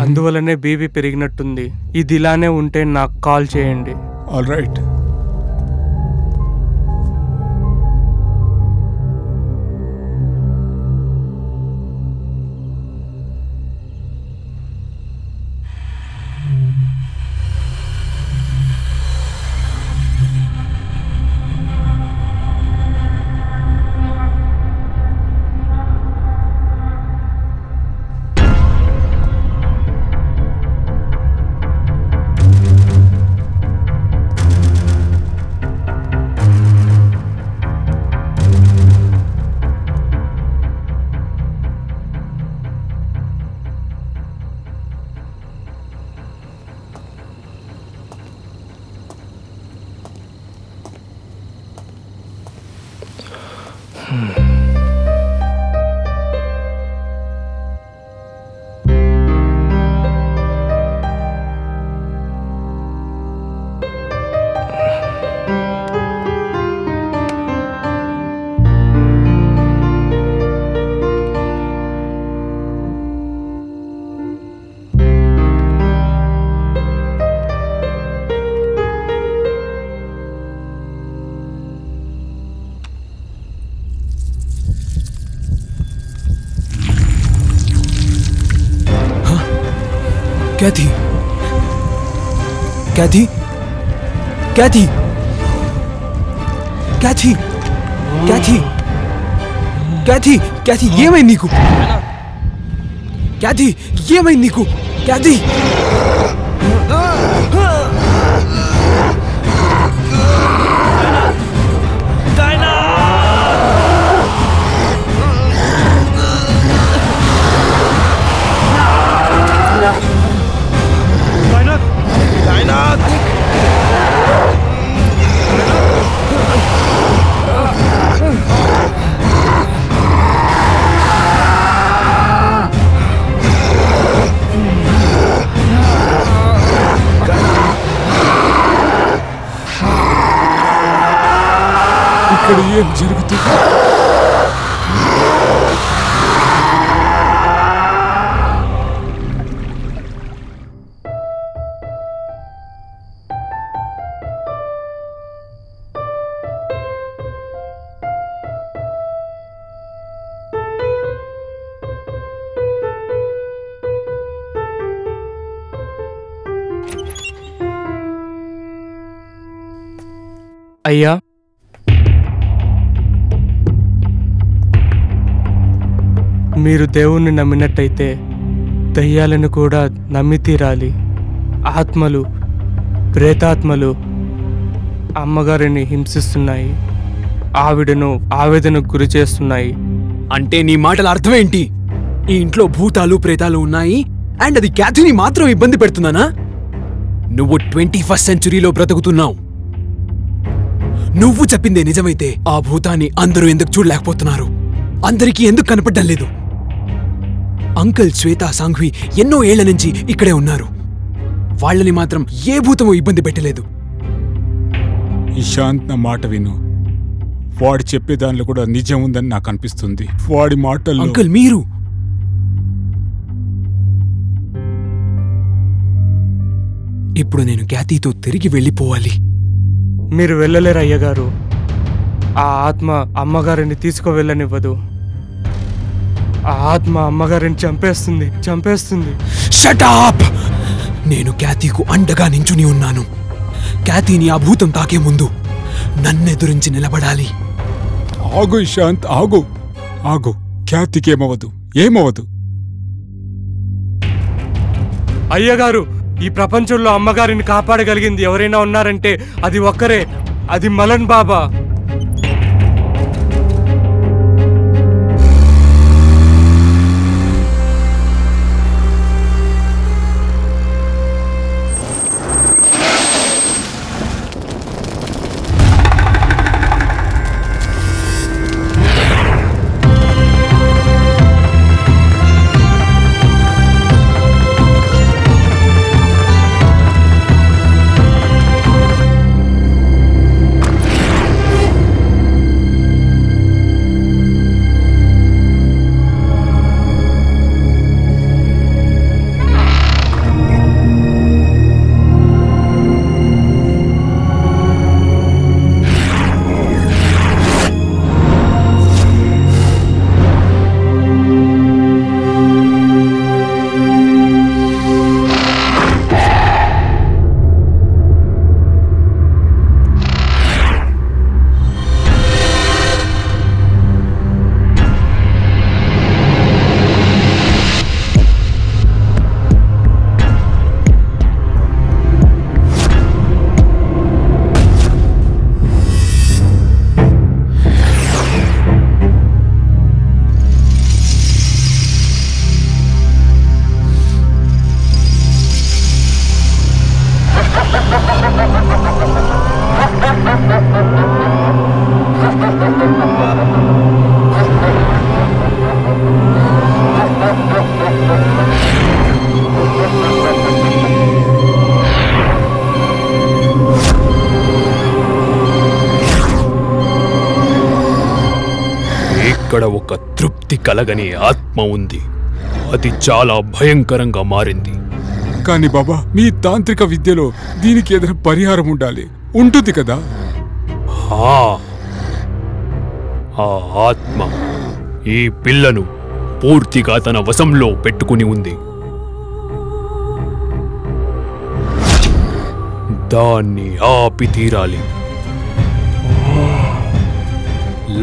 అందువలనే బీపీ పెరిగినట్టుంది. ఇది ఇలానే ఉంటే నాకు కాల్ చేయండి. All right. Kathy! Kathy! Kathy! Kathy! Kathy! Kathy! Kathy! ఏమైంది నీకు? Kathy! ఏమైంది నీకు? Kathy! ఏం జరుగుతుంది? అయ్యా, మీరు దేవుణ్ణి నమ్మినట్టయితే దయ్యాలను కూడా నమ్మి తీరాలి. ఆత్మలు, ప్రేతాత్మలు అమ్మగారిని హింసిస్తున్నాయి, ఆవిడను ఆవేదనకు గురి చేస్తున్నాయి. అంటే నీ మాటల అర్థమేంటి? ఈ ఇంట్లో భూతాలు ప్రేతాలు ఉన్నాయి అండ్ అది క్యాథీని మాత్రం ఇబ్బంది పెడుతున్నానా? నువ్వు 21st సెంచురీలో బ్రతుకుతున్నావు. నువ్వు చెప్పిందే నిజమైతే ఆ భూతాన్ని అందరూ ఎందుకు చూడలేకపోతున్నారు? అందరికీ ఎందుకు కనపడ్డం లేదు? అంకుల్, శ్వేత, సాంఘ్వి ఎన్నో ఏళ్ల నుంచి ఇక్కడే ఉన్నారు. వాళ్ళని మాత్రం ఏ భూతమో ఇబ్బంది పెట్టలేదు. ఇషాంత్, నా మాట విను. వాడు చెప్పే దానిలో కూడా నిజం ఉందని నాకు అనిపిస్తుంది. వాడి మాటల్లో అంకుల్, మీరు ఇప్పుడు నేను క్యాతీతో తిరిగి వెళ్ళిపోవాలి. మీరు వెళ్ళలేరు అయ్యగారు. ఆ ఆత్మ అమ్మగారిని తీసుకువెళ్ళనివ్వదు. ఆ ఆత్మ అమ్మగారిని చంపేస్తుంది. Shut up! నేను క్యాతీకు అండగా నించుని ఉన్నాను. క్యాతీని ఆ భూతం తాకే ముందు నన్నెదురించి నిలబడాలి. ఆగు ఇషాంత్, ఆగు ఆగు. ఖ్యాతికి ఏమవదు. అయ్యగారు, ఈ ప్రపంచంలో అమ్మగారిని కాపాడగలిగింది ఎవరైనా ఉన్నారంటే అది ఒక్కరే. అది మలన్ బాబా. ఇక్కడ ఒక తృప్తి కలగని ఆత్మ ఉంది. అది చాలా భయంకరంగా మారింది. కానీ బాబా, మీ తాంత్రిక విద్యలో దీనికి ఏదైనా పరిహారం ఉంటుంది కదా? ఆ ఆత్మ ఈ పిల్లను పూర్తిగా తన వశంలో పెట్టుకుని ఉంది. దాన్ని ఆపి తీరాలి,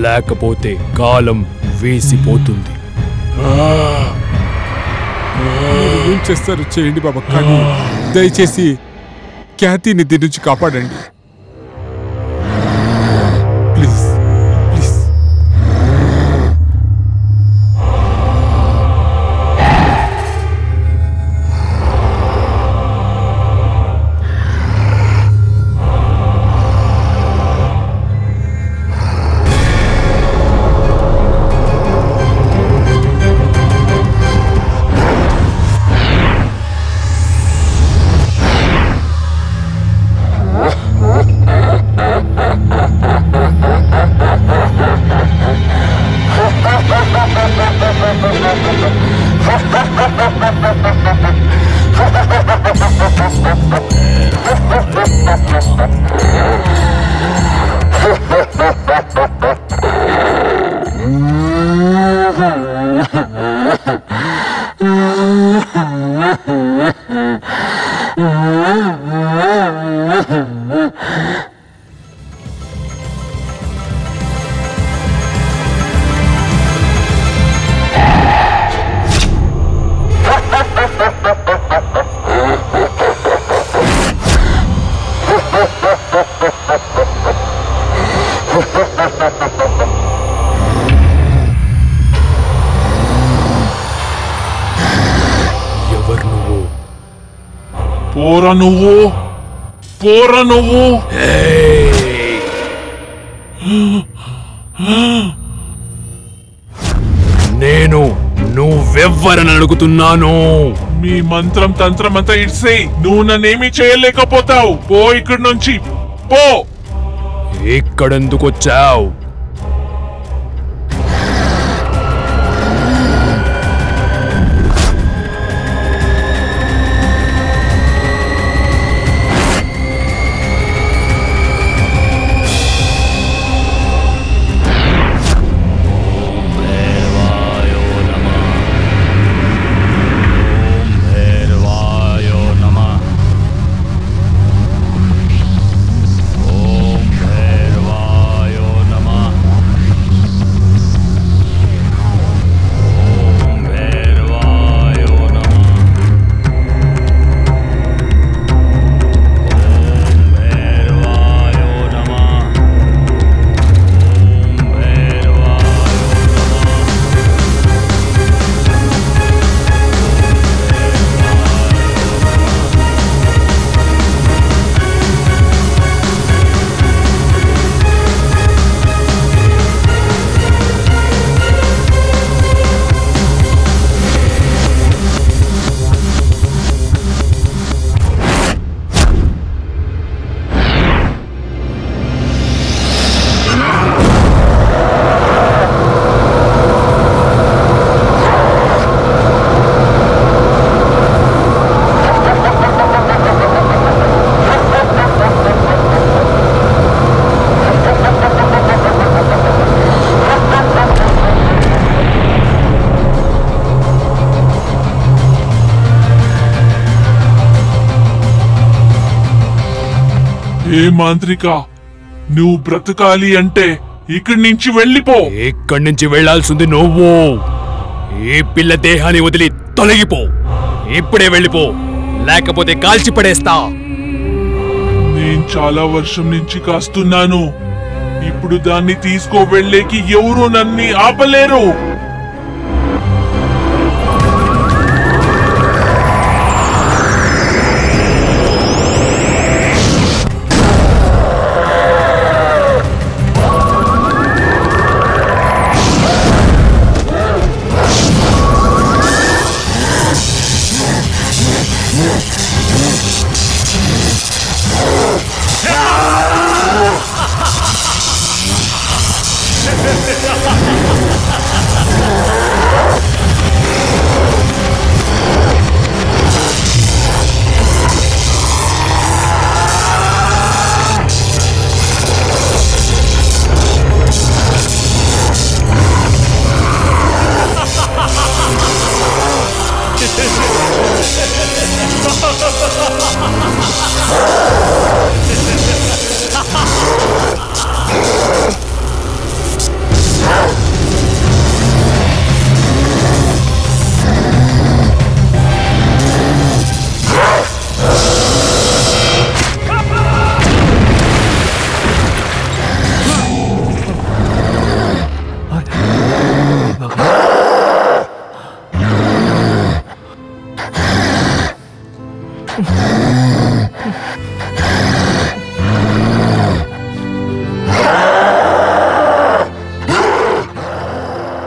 లేకపోతే కాలం వేసిపోతుంది. ఏం చేస్తారు చేయండి బాబా, కానీ దయచేసి ఖ్యాతిని దీని నుంచి కాపాడండి ప్లీజ్. పోరా నువ్వు నేను నువ్వెవ్వరని అడుగుతున్నాను. మీ మంత్రం తంత్రం అంతా ఇడ్సే, నువ్వు నన్నేమీ చేయలేకపోతావు. పో ఇక్కడి నుంచి, పో. ఇక్కడెందుకు వచ్చావు? ఏ మాంత్రిక, నువ్వు బ్రతకాలి అంటే ఇక్కడి నుంచి వెళ్ళిపో. ఇక్కడి నుంచి వెళ్లాల్సింది నువ్వు. ఈ పిల్ల దేహాన్ని వదిలి తొలగిపో. ఇప్పుడే వెళ్ళిపో, లేకపోతే కాల్చి పడేస్తా. నేను చాలా వర్షం నుంచి కాస్తున్నాను. ఇప్పుడు దాన్ని తీసుకో వెళ్ళేకి ఎవరూ నన్ను ఆపలేరు.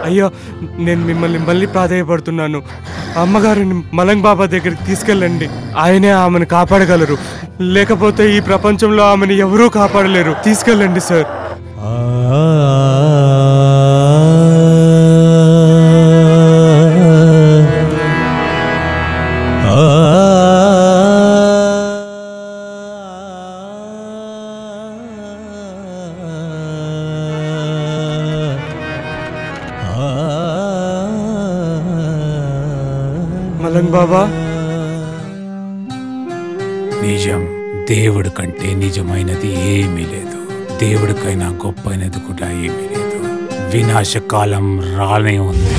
అయ్యో, నేను మిమ్మల్ని మళ్ళీ ప్రాధేయపడుతున్నాను. అమ్మగారిని మలంగ్ బాబా దగ్గరికి తీసుకెళ్ళండి. ఆయనే ఆమెను కాపాడగలరు. లేకపోతే ఈ ప్రపంచంలో ఆమెను ఎవరూ కాపాడలేరు. తీసుకెళ్ళండి సార్. మలంగ్ బాబా, నిజం దేవుడి కంటే నిజమైనది ఏమీ లేదు, దేవుడికైనా గొప్పైనది కూడా ఏమీ లేదు. వినాశకాలం రానే ఉంది.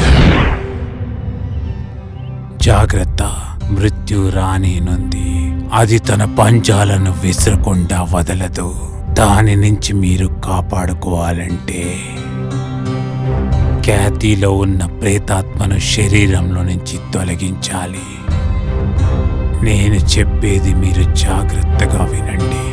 జాగ్రత్త, మృత్యు రానేనుంది. అది తన పంజాలను విసరకుండా వదలదు. దాని నుంచి మీరు కాపాడుకోవాలంటే ఖ్యాతిలో ఉన్న ప్రేతాత్మను శరీరంలో నుంచి తొలగించాలి. నేను చెప్పేది మీరు జాగ్రత్తగా వినండి.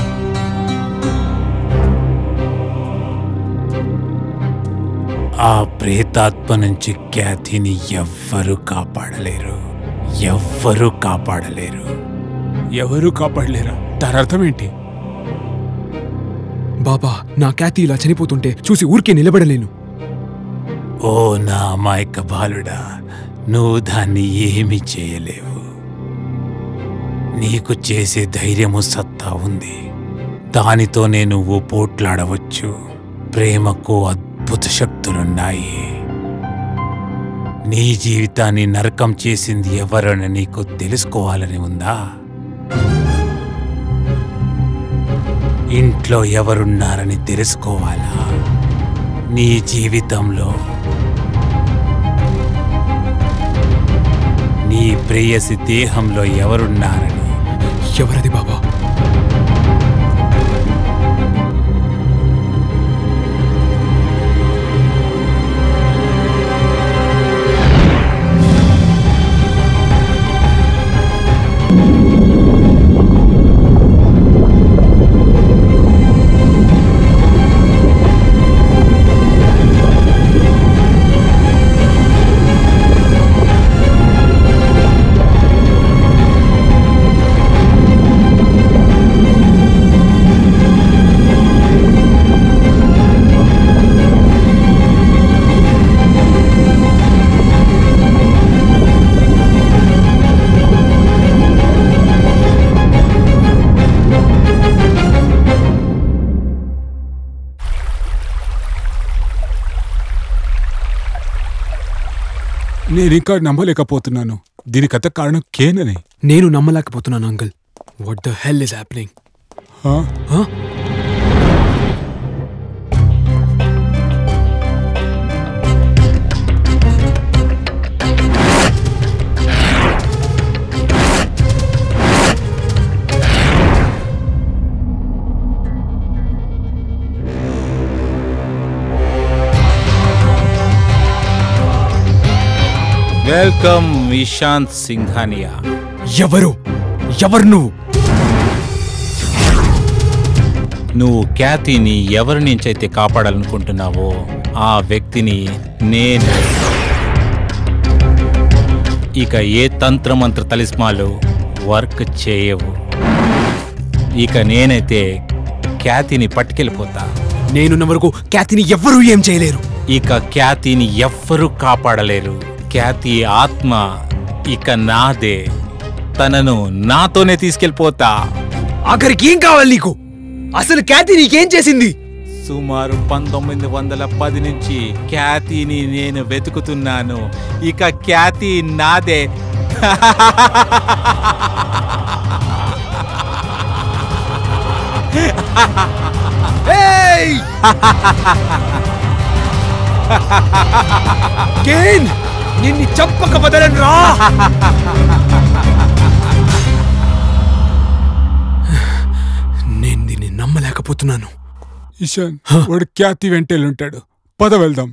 ఆ ప్రేతాత్మ నుంచి ఖ్యాతిని ఎవ్వరూ కాపాడలేరు, ఎవ్వరూ కాపాడలేరు. ఎవరూ కాపాడలేరా? దాని అర్థం ఏంటి? బాబా, నా ఖ్యాతి ఇలా చనిపోతుంటే చూసి ఊరికే నిలబడలేను. ఓ నా అమాయక బాలుడా, నువ్వు దాన్ని ఏమీ చేయలేవు. నీకు చేసే ధైర్యము సత్తా ఉంది. దానితోనే నువ్వు పోట్లాడవచ్చు. ప్రేమకు అద్భుత శక్తులున్నాయి. నీ జీవితాన్ని నరకం చేసింది ఎవరని నీకు తెలుసుకోవాలని ఉందా? ఇంట్లో ఎవరున్నారని తెలుసుకోవాలా? నీ జీవితంలో నీ ప్రేయసి దేహంలో ఎవరున్నారని. ఎవరది బాబా? నేనింకా నమ్మలేకపోతున్నాను. దీనికంత కారణం కేనని. నేను నమ్మలేకపోతున్నాను uncle. What the hell is happening? Welcome Ishant Singhania. ఎవరు నువ్వు? నువ్వు ఖ్యాతిని ఎవరి నుంచైతే కాపాడాలనుకుంటున్నావో ఆ వ్యక్తిని నేను. ఇక ఏ తంత్రమంత్ర తలిస్మాలు వర్క్ చేయవు. ఇక నేనైతే ఖ్యాతిని పట్టుకెళ్ళిపోతా. నేనున్న వరకు ఖ్యాతిని ఎవ్వరూ ఏం చేయలేరు. ఇక ఖ్యాతిని ఎవ్వరూ కాపాడలేరు. ఖ్యాతి ఆత్మ ఇక నాదే. తనను నాతోనే తీసుకెళ్ళిపోతా. ఆఖరికి ఏం కావాలి నీకు? అసలు ఖ్యాతి నీకేం చేసింది? సుమారు 1910 నుంచి ఖ్యాతిని నేను వెతుకుతున్నాను. ఇక ఖ్యాతి నాదే. కేన్, నిన్ను చంపక వదలను రా. నేను దీన్ని నమ్మలేకపోతున్నాను. ఇషాన్, వాడు ఖ్యాతి వెంటేళ్ళుంటాడు. పద వెళ్దాం.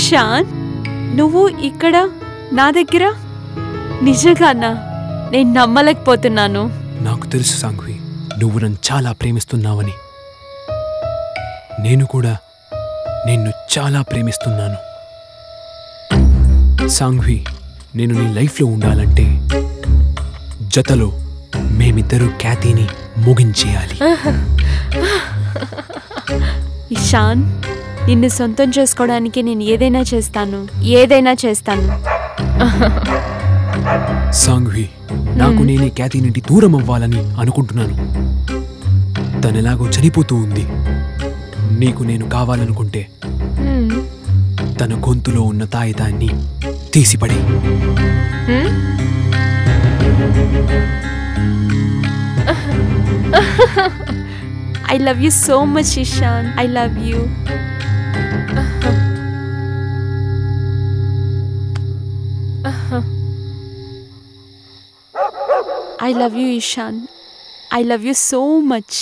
ఇషాన్, నువ్వు ఇక్కడ నా దగ్గర? నిజంగానా? నేను నమ్మలేకపోతున్నాను. నాకు తెలుసు సాంఘ్వి, నువ్వు నన్ను చాలా ప్రేమిస్తున్నావని. నేను కూడా నిన్ను చాలా ప్రేమిస్తున్నాను సాంఘ్వి. నేను నీ లైఫ్లో ఉండాలంటే జతలో మేమిద్దరూ ఖ్యాతిని ముగించేయాలి. ఇషాన్, నిన్ను సొంతం చేసుకోవడానికి నేను ఏదైనా చేస్తాను. సాంఘ్వి, నాకు నేను ఈ ఖ్యాతి నుండి దూరం అవ్వాలని అనుకుంటున్నాను. తనెలాగో చనిపోతూ ఉంది. నీకు నేను కావాలనుకుంటే తన గొంతులో ఉన్న తాయితాన్ని తీసిపడి. I love you so much, Ishan. I love you. I love you, Ishan. I love you so much.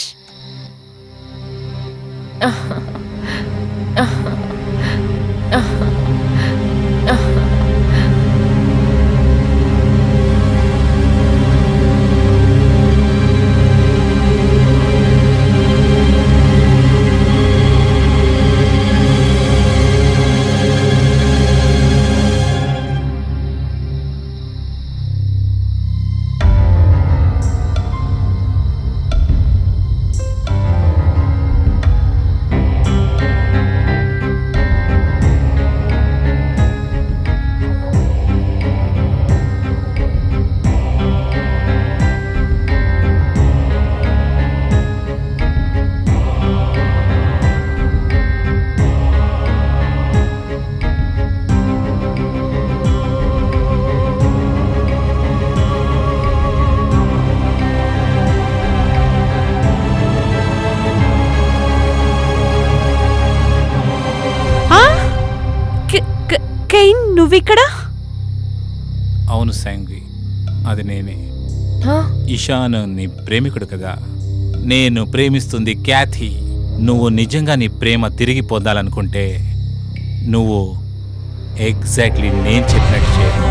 నువ్విక్కడ? అవును సాంఘ్వి, అది నేనే. ఇషాన్ నీ ప్రేమికుడు కదా. నేను ప్రేమిస్తుంది ఖ్యాతి. నువ్వు నిజంగా నీ ప్రేమ తిరిగి పొందాలనుకుంటే నువ్వు ఎగ్జాక్ట్లీ నేను చెప్పినట్టు చేయాలి.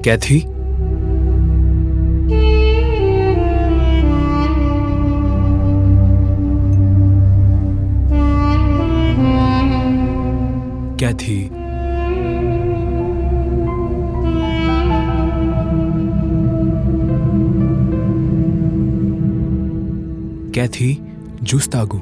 कैथी कैथी कैथी जूस तागू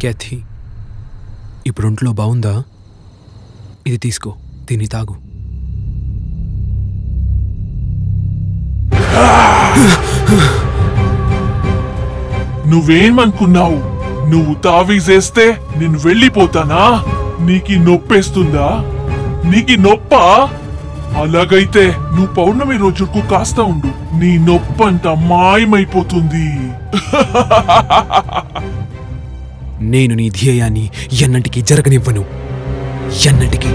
कैथी ఇప్పుడు ఒంట్లో బాగుందా ఇది తీసుకో దీన్ని తాగు నువ్వేమనుకున్నావు నువ్వు తావీసేస్తే నేను వెళ్ళిపోతానా నీకి నొప్పేస్తుందా నీకి నొప్పా అలాగైతే నువ్వు పౌర్ణమి రోజుకు కాస్త ఉండు నీ నొప్పంతా మాయమైపోతుంది నేను నీ ధ్యేయాన్ని ఎన్నటికీ జరగనివ్వను ఎన్నటికీ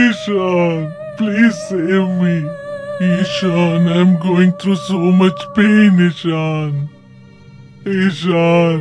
Ishan, please save me. Ishan, I'm going through so much pain, Ishan. Ishan.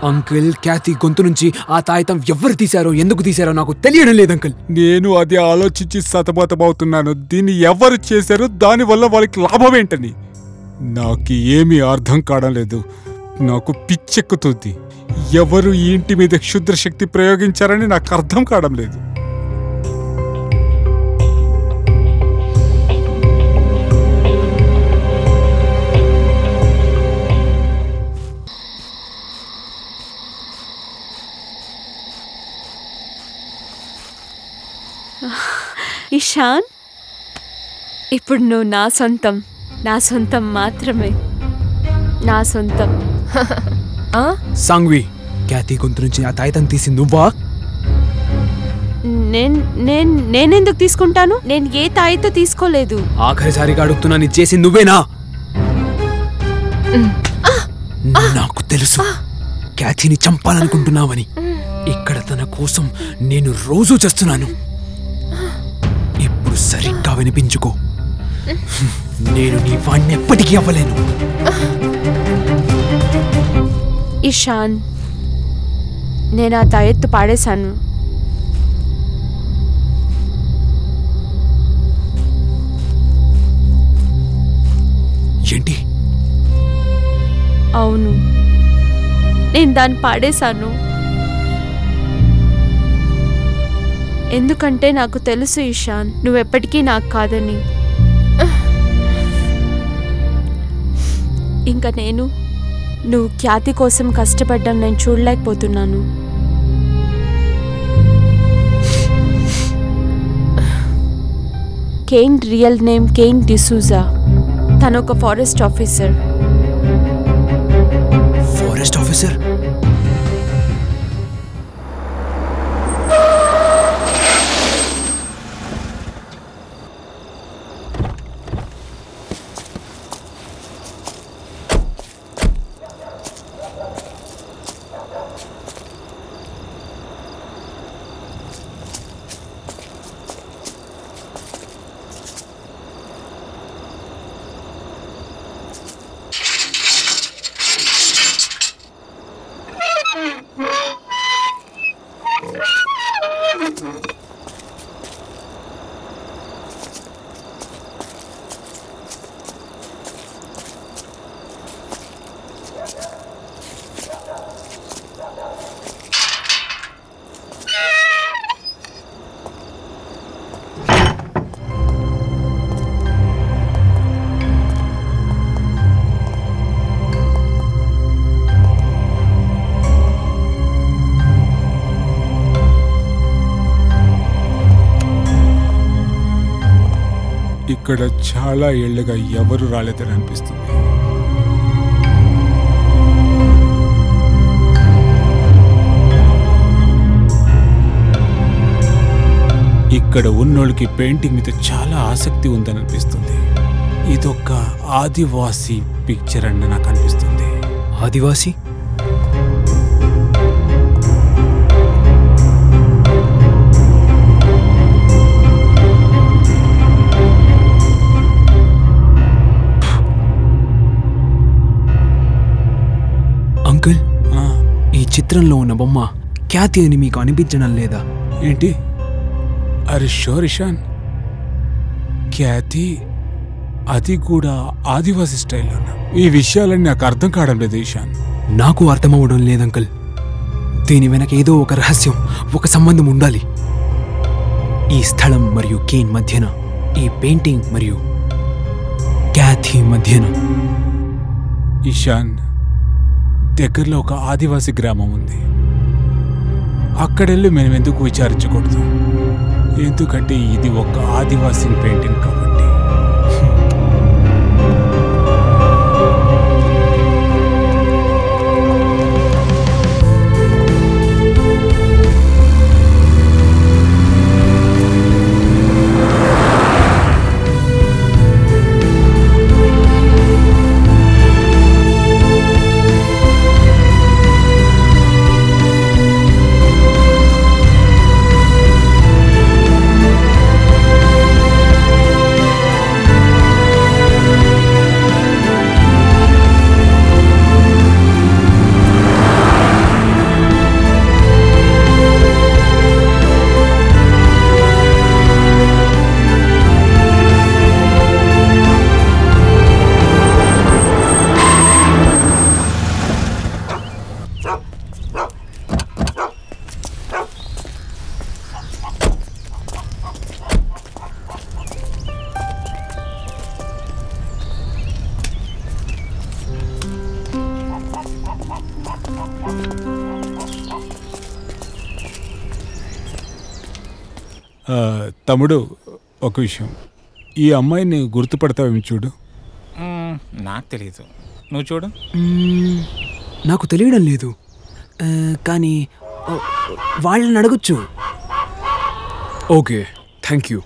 Uncle Khyati గొంతు నుంచి ఆ తాయితం ఎవరు తీశారో ఎందుకు తీశారో నాకు తెలియడం లేదు అంకుల్ నేను అది ఆలోచించి సతమతమవుతున్నాను దీన్ని ఎవరు చేశారో దానివల్ల వాళ్ళకి లాభం ఏంటని నాకు ఏమీ అర్థం కావడం లేదు నాకు పిచ్చెక్కుతుంది ఎవరు ఈ ఇంటి మీద క్షుద్ర శక్తి ప్రయోగించారని నాకు అర్థం కావడం లేదు ఇషాన్ ఇప్పుడు నువ్వు నా సొంతం మాత్రమే నా సొంతం సాంగ్వి క్యాథీ గొంతు నుంచి ఆ తాయితం తీసి నువ్వా నేనెందుకు తీసుకుంటాను నేను ఏ తాయితో తీసుకోలేదు ఆఖరిసారిగా అడుగుతున్నా నీ చేసి నువ్వేనా నాకు తెలుసు క్యాథీని చంపాలనుకుంటున్నావని ఇక్కడ తన కోసం నేను రోజూ చేస్తున్నాను ఇప్పుడు సరిగ్గా వినిపించుకో నేను నీ వాణ్ణి ఎప్పటికీ అవ్వలేను ఇషాన్ నేను ఆ తాయెత్తు పాడేశాను ఏంటి అవును నేను దాన్ని పాడేశాను ఎందుకంటే నాకు తెలుసు ఇషాన్ నువ్వెప్పటికీ నాకు కాదని ఇంకా నువ్వు ఖ్యాతి కోసం కష్టపడ్డం నేను చూడలేకపోతున్నాను Kane real name Kane D'Souza తను ఒక ఫారెస్ట్ ఆఫీసర్ ఇక్కడ చాలా ఏళ్లుగా ఎవరు రాలేదని అనిపిస్తుంది. ఇక్కడ ఉన్నోళ్ళకి పెయింటింగ్ మీద చాలా ఆసక్తి ఉందని అనిపిస్తుంది. ఇదొక ఆదివాసీ పిక్చర్ అని నాకు అనిపిస్తుంది. ఆదివాసీ? అంకుల్, ఈ చిత్రంలో ఉన్న బొమ్మ ఖ్యాతి అని మీకు అనిపించడం లేదా? ఏంటి? అరే షూర్ ఇషాన్, ఖ్యాతి అది కూడా ఆదివాసీ స్టైల్లోనా? ఈ విషయాలన్నీ నాకు అర్థం కావడం లేదు ఇషాన్. నాకు అర్థమవడం లేదు అంకుల్. దీని వెనక ఏదో ఒక రహస్యం, ఒక సంబంధం ఉండాలి. ఈ స్థలం మరియు కేన్ మధ్యన, ఈ పెయింటింగ్ మరియు ఖ్యాతి మధ్యన. ఇషాన్, దగ్గరలో ఒక ఆదివాసీ గ్రామం ఉంది. అక్కడెళ్ళి మేము ఎందుకు విచారించకూడదు? ఎందుకంటే ఇది ఒక ఆదివాసీ పెయింటింగ్ కాబట్టి. తమ్ముడు, ఒక విషయం, ఈ అమ్మాయిని గుర్తుపడతావేమి? చూడు. నాకు తెలీదు, నువ్వు చూడు. నాకు తెలియడం లేదు, కానీ వాళ్ళని అడగొచ్చు. Okay, thank you.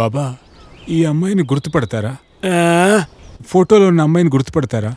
బాబా, ఈ అమ్మాయిని గుర్తుపడతారా? ఫోటోలో ఉన్న అమ్మాయిని గుర్తుపడతారా?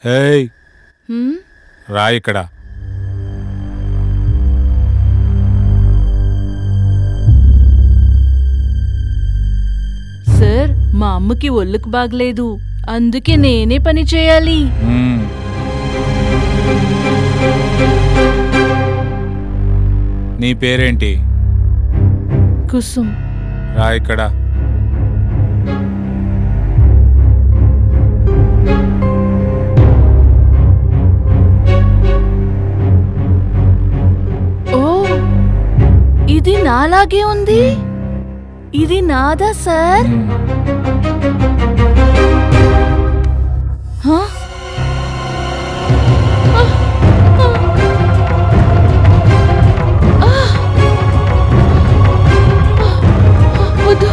హేయ్, రా ఇక్కడ. సార్, మా అమ్మకి ఒళ్ళుకు బాగలేదు, అందుకే నేనే పని చేయాలి. నీ పేరేంటి? కుసుమ్. రా ఇక్కడ. నాలాగే ఉంది. ఇది నాదా సార్? వద్దు.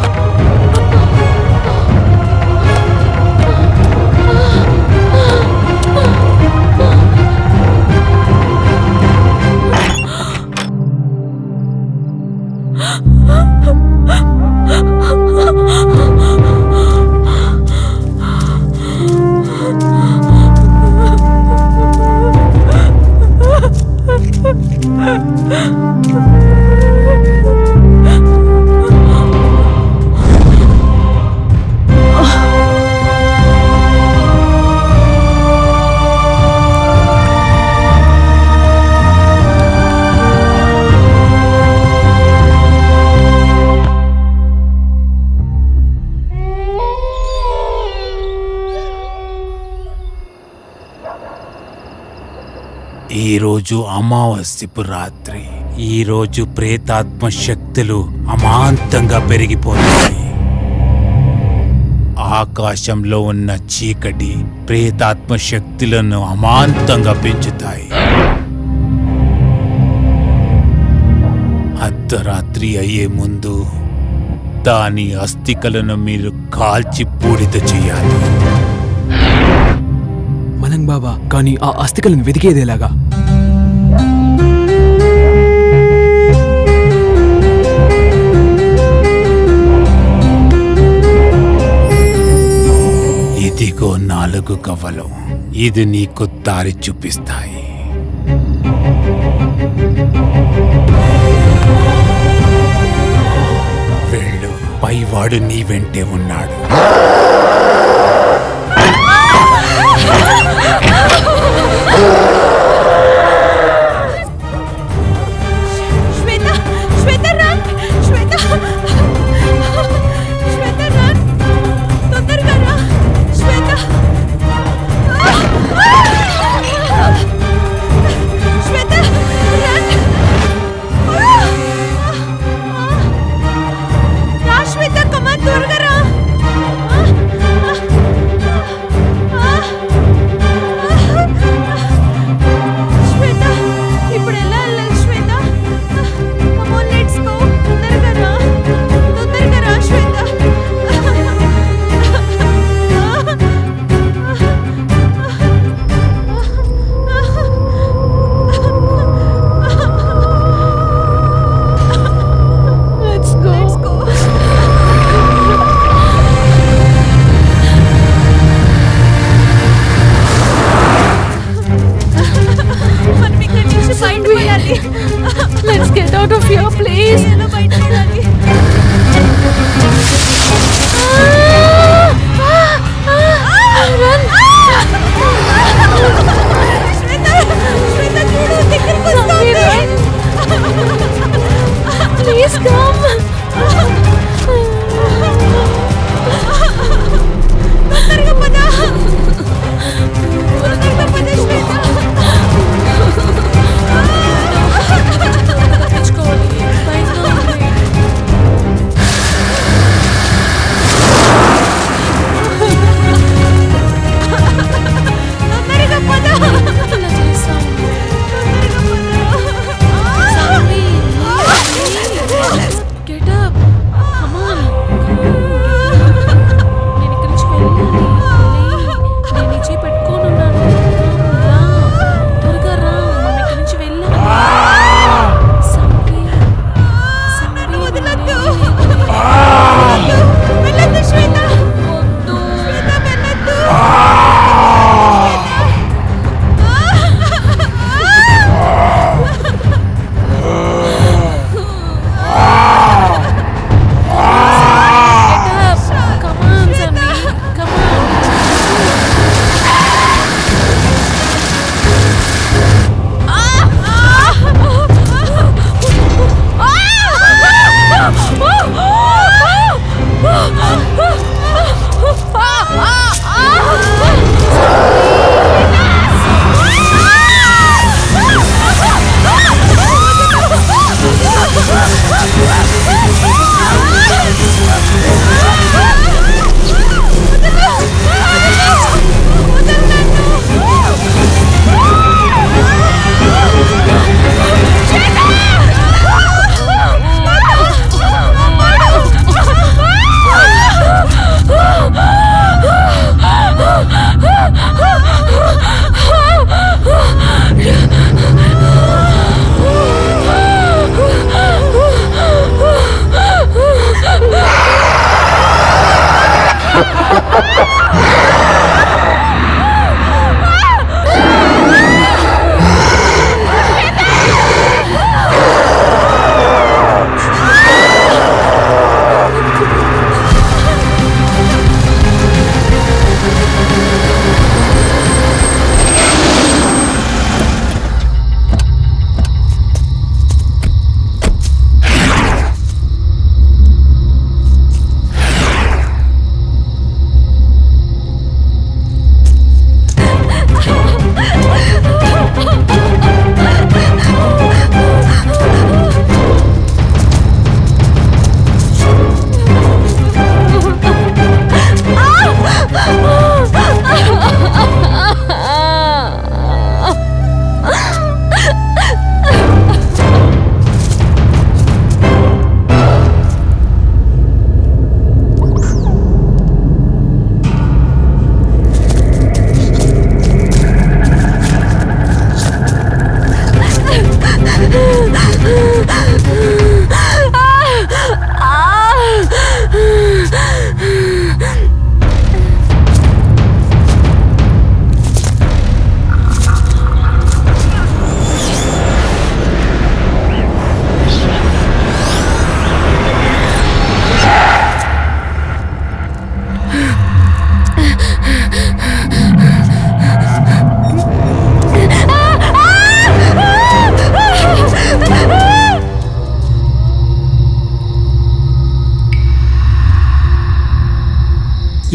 ఈరోజు అమావాస్యపు రాత్రి. ఈరోజు ప్రేతాత్మ శక్తులు అమాంతంగా పెరిగిపోతాయి. ఆకాశంలో ఉన్న చీకటి ప్రేతాత్మ శక్తులను అమాంతంగా పెంచుతాయి. అర్ధరాత్రి అయ్యే ముందు దాని అస్థికలను మీరు కాల్చి బూడిద చేయాలి. మలంగ్ బాబా, కానీ ఆ అస్థికలను వెతికేదేలాగా? ఇదిగో 4 గవ్వలు. ఇది నీకు దారి చూపిస్తాయి. వెళ్ళు, పైవాడు నీ వెంటే ఉన్నాడు. Rashmita, come on, Durga.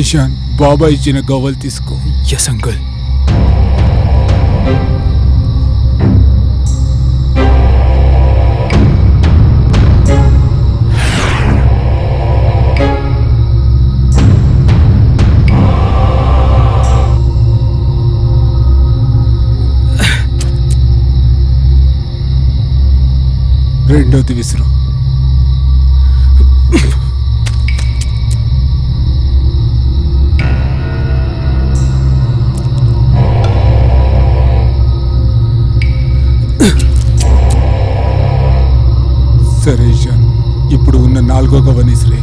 Ishan, బాబా ఇచ్చిన గవ్వలు తీసుకో. Yes uncle. రెండోది విసురు. సరే ఇషాన్, ఇప్పుడు ఉన్న 4వ గవ్వని విసిరే.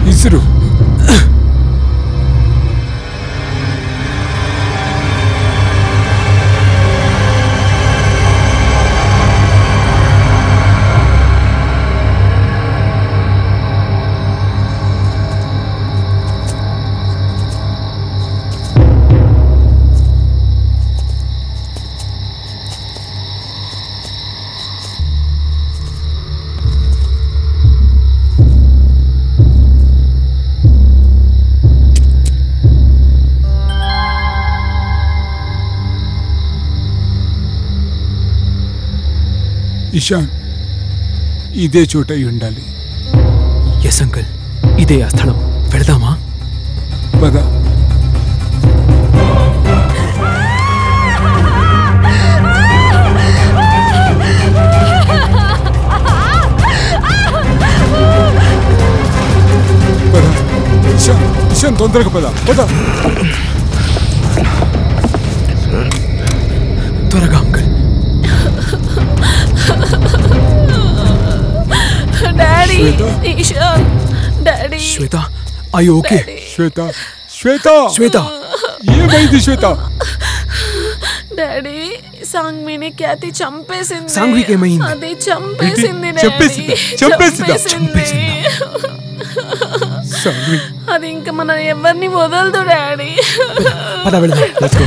విసురు. ఇషాన్, ఇదే చోట ఉండాలి. ఎస్ అంకుల్, ఇదే ఆ స్థలం. వెళదామా? పద. ఇషాన్, ఇషాన్ తొందరగా పద. పద త్వరగా uncle. Daddy, Ishan, daddy. Shweta, are you okay? శ్వేత, శ్వేత, శ్వేత, ఏమైంది శ్వేత? డాడీ, సాంగ్విని ఖ్యాతి చంపేసింది. సాంగ్వికి ఏమైంది? అది చంపేసింది. చంపేసిందా? అది ఇంకా మన ఎవరిని వదలదు డాడీ. పద వెళ్దాం. Let's go.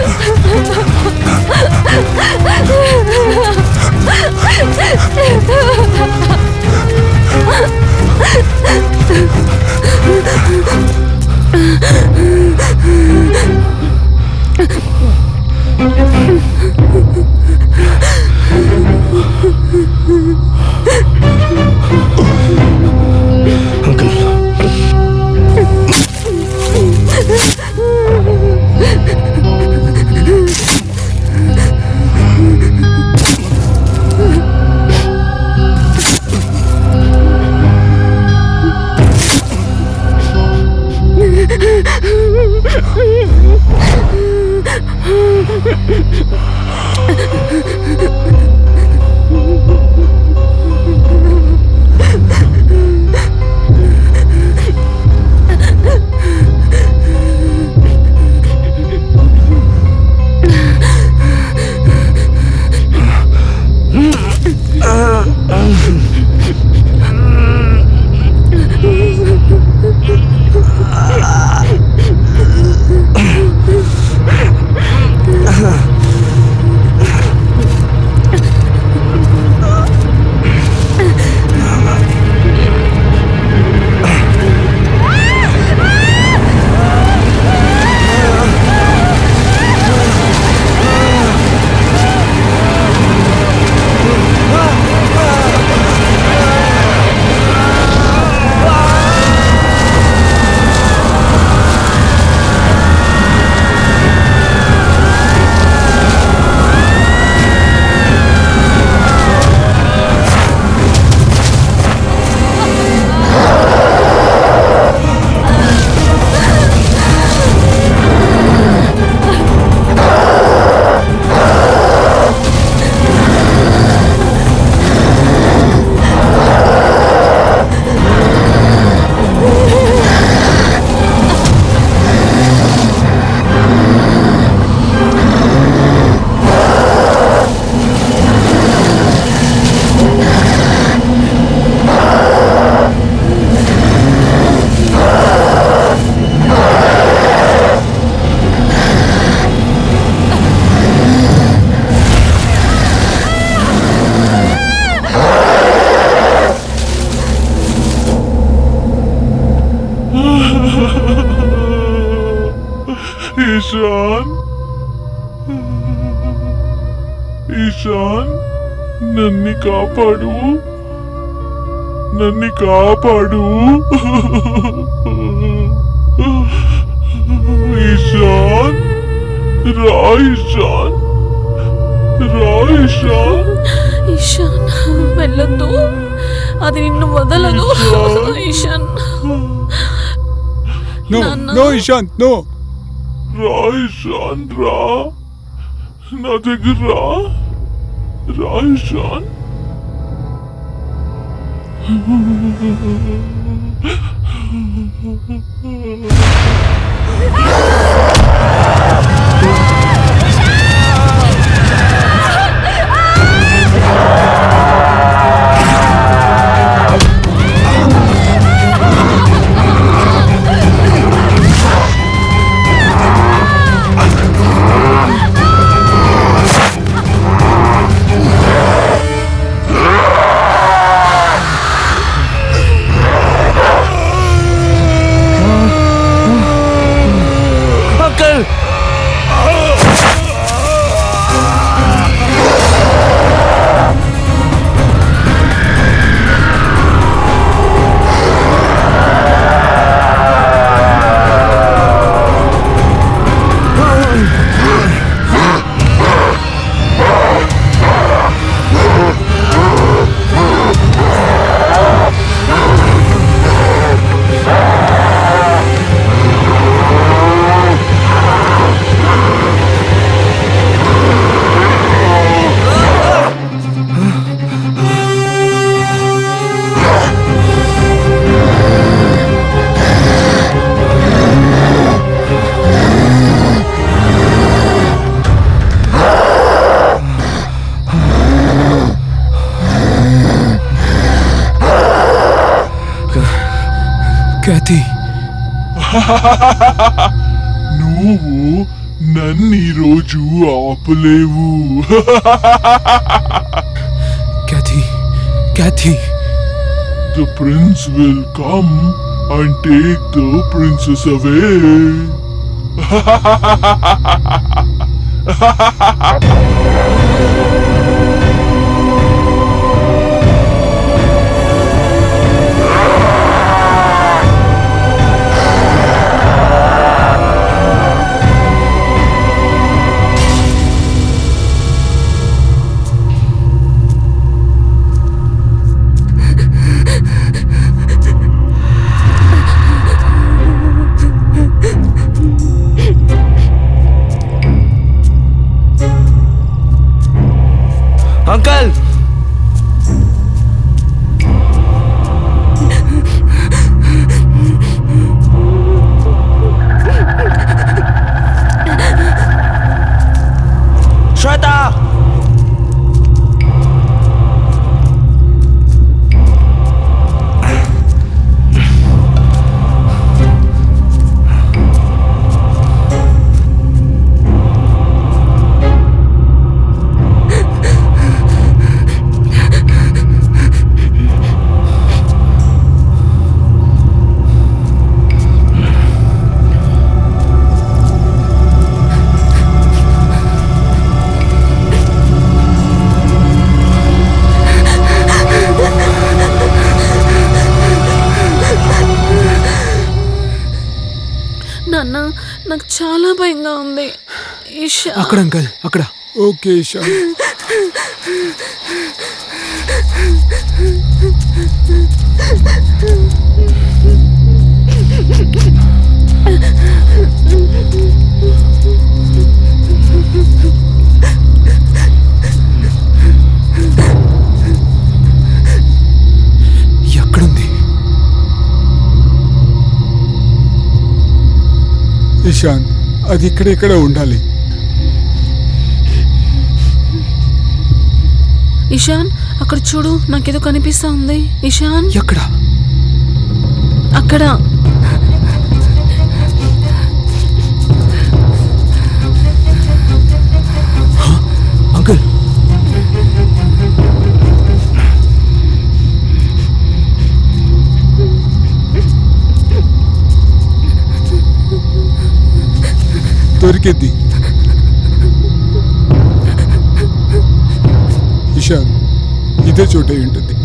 ఈశాన్ ఈశాన్ నన్ను కాపాడు ఈశాన్ రా ఈశాన్ ఈశాన్ వెళ్ళొద్దు, అది నిన్ను వదలదు. Ishan no Ishan no. రా ఈశాన్ రా నా దగ్గర రా ఈశాన్. నువ్వు నన్ను ఈరోజు ఆపలేవు. Kathy. The prince will come and take the princess away. Uncle! Shweta! నాన్న, నాకు చాలా భయంగా ఉంది. ఈషా అక్కడ అంకల్, అక్కడ. ఓకే ఈషా. ఎక్కడుంది? ఇషాన్, అది ఇక్కడ ఉండాలి. ఈశాన్, అక్కడ చూడు, నాకేదో కనిపిస్తా ఉంది. ఈశాన్, ఎక్కడ? అక్కడ. అంకుల్, దొరికింది. ఇషాన్ ఇదే చోటే ఉంటుంది.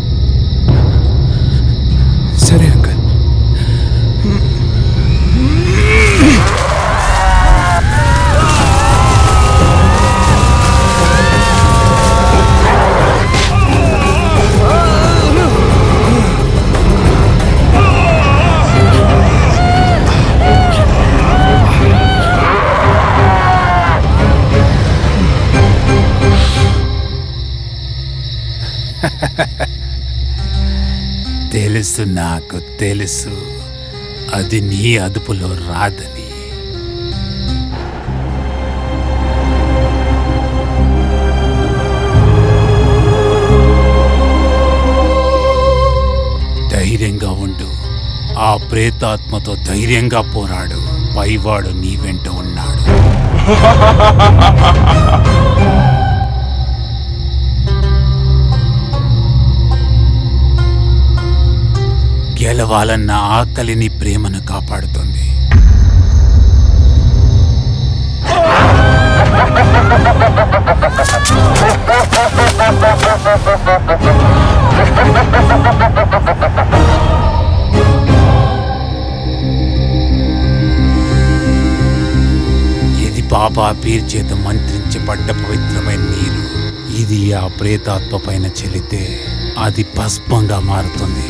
సరే అంకల్. తెలుసు, నాకు తెలుసు అది నీ అదుపులో రాదని. ధైర్యంగా ఉండు. ఆ ప్రేతాత్మతో ధైర్యంగా పోరాడు. పైవాడు నీ వెంట ఉన్నాడు. గెలవాలన్న ఆకలిని ప్రేమను కాపాడుతుంది. ఇది బాబా పీర్ చేత మంత్రించబడ్డ పవిత్రమైన నీరు. ఇది ఆ ప్రేతాత్మ పైన చెల్లితే అది భస్మంగా మారుతుంది.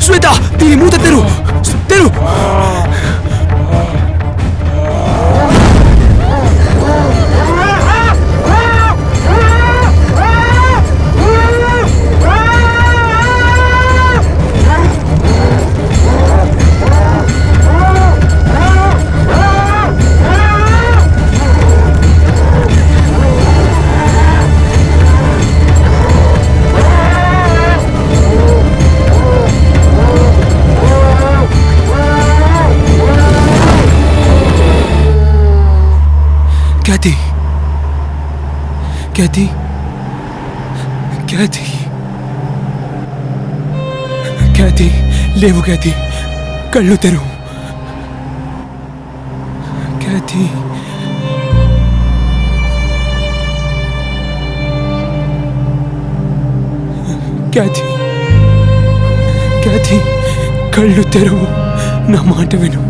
శ్వేత, దీని మూత తెరు. ఖ్యాతి, లేవు ఖ్యాతి, కళ్ళు తెరు. ఖ్యాతి, కళ్ళు తెరు. నా మాట విను.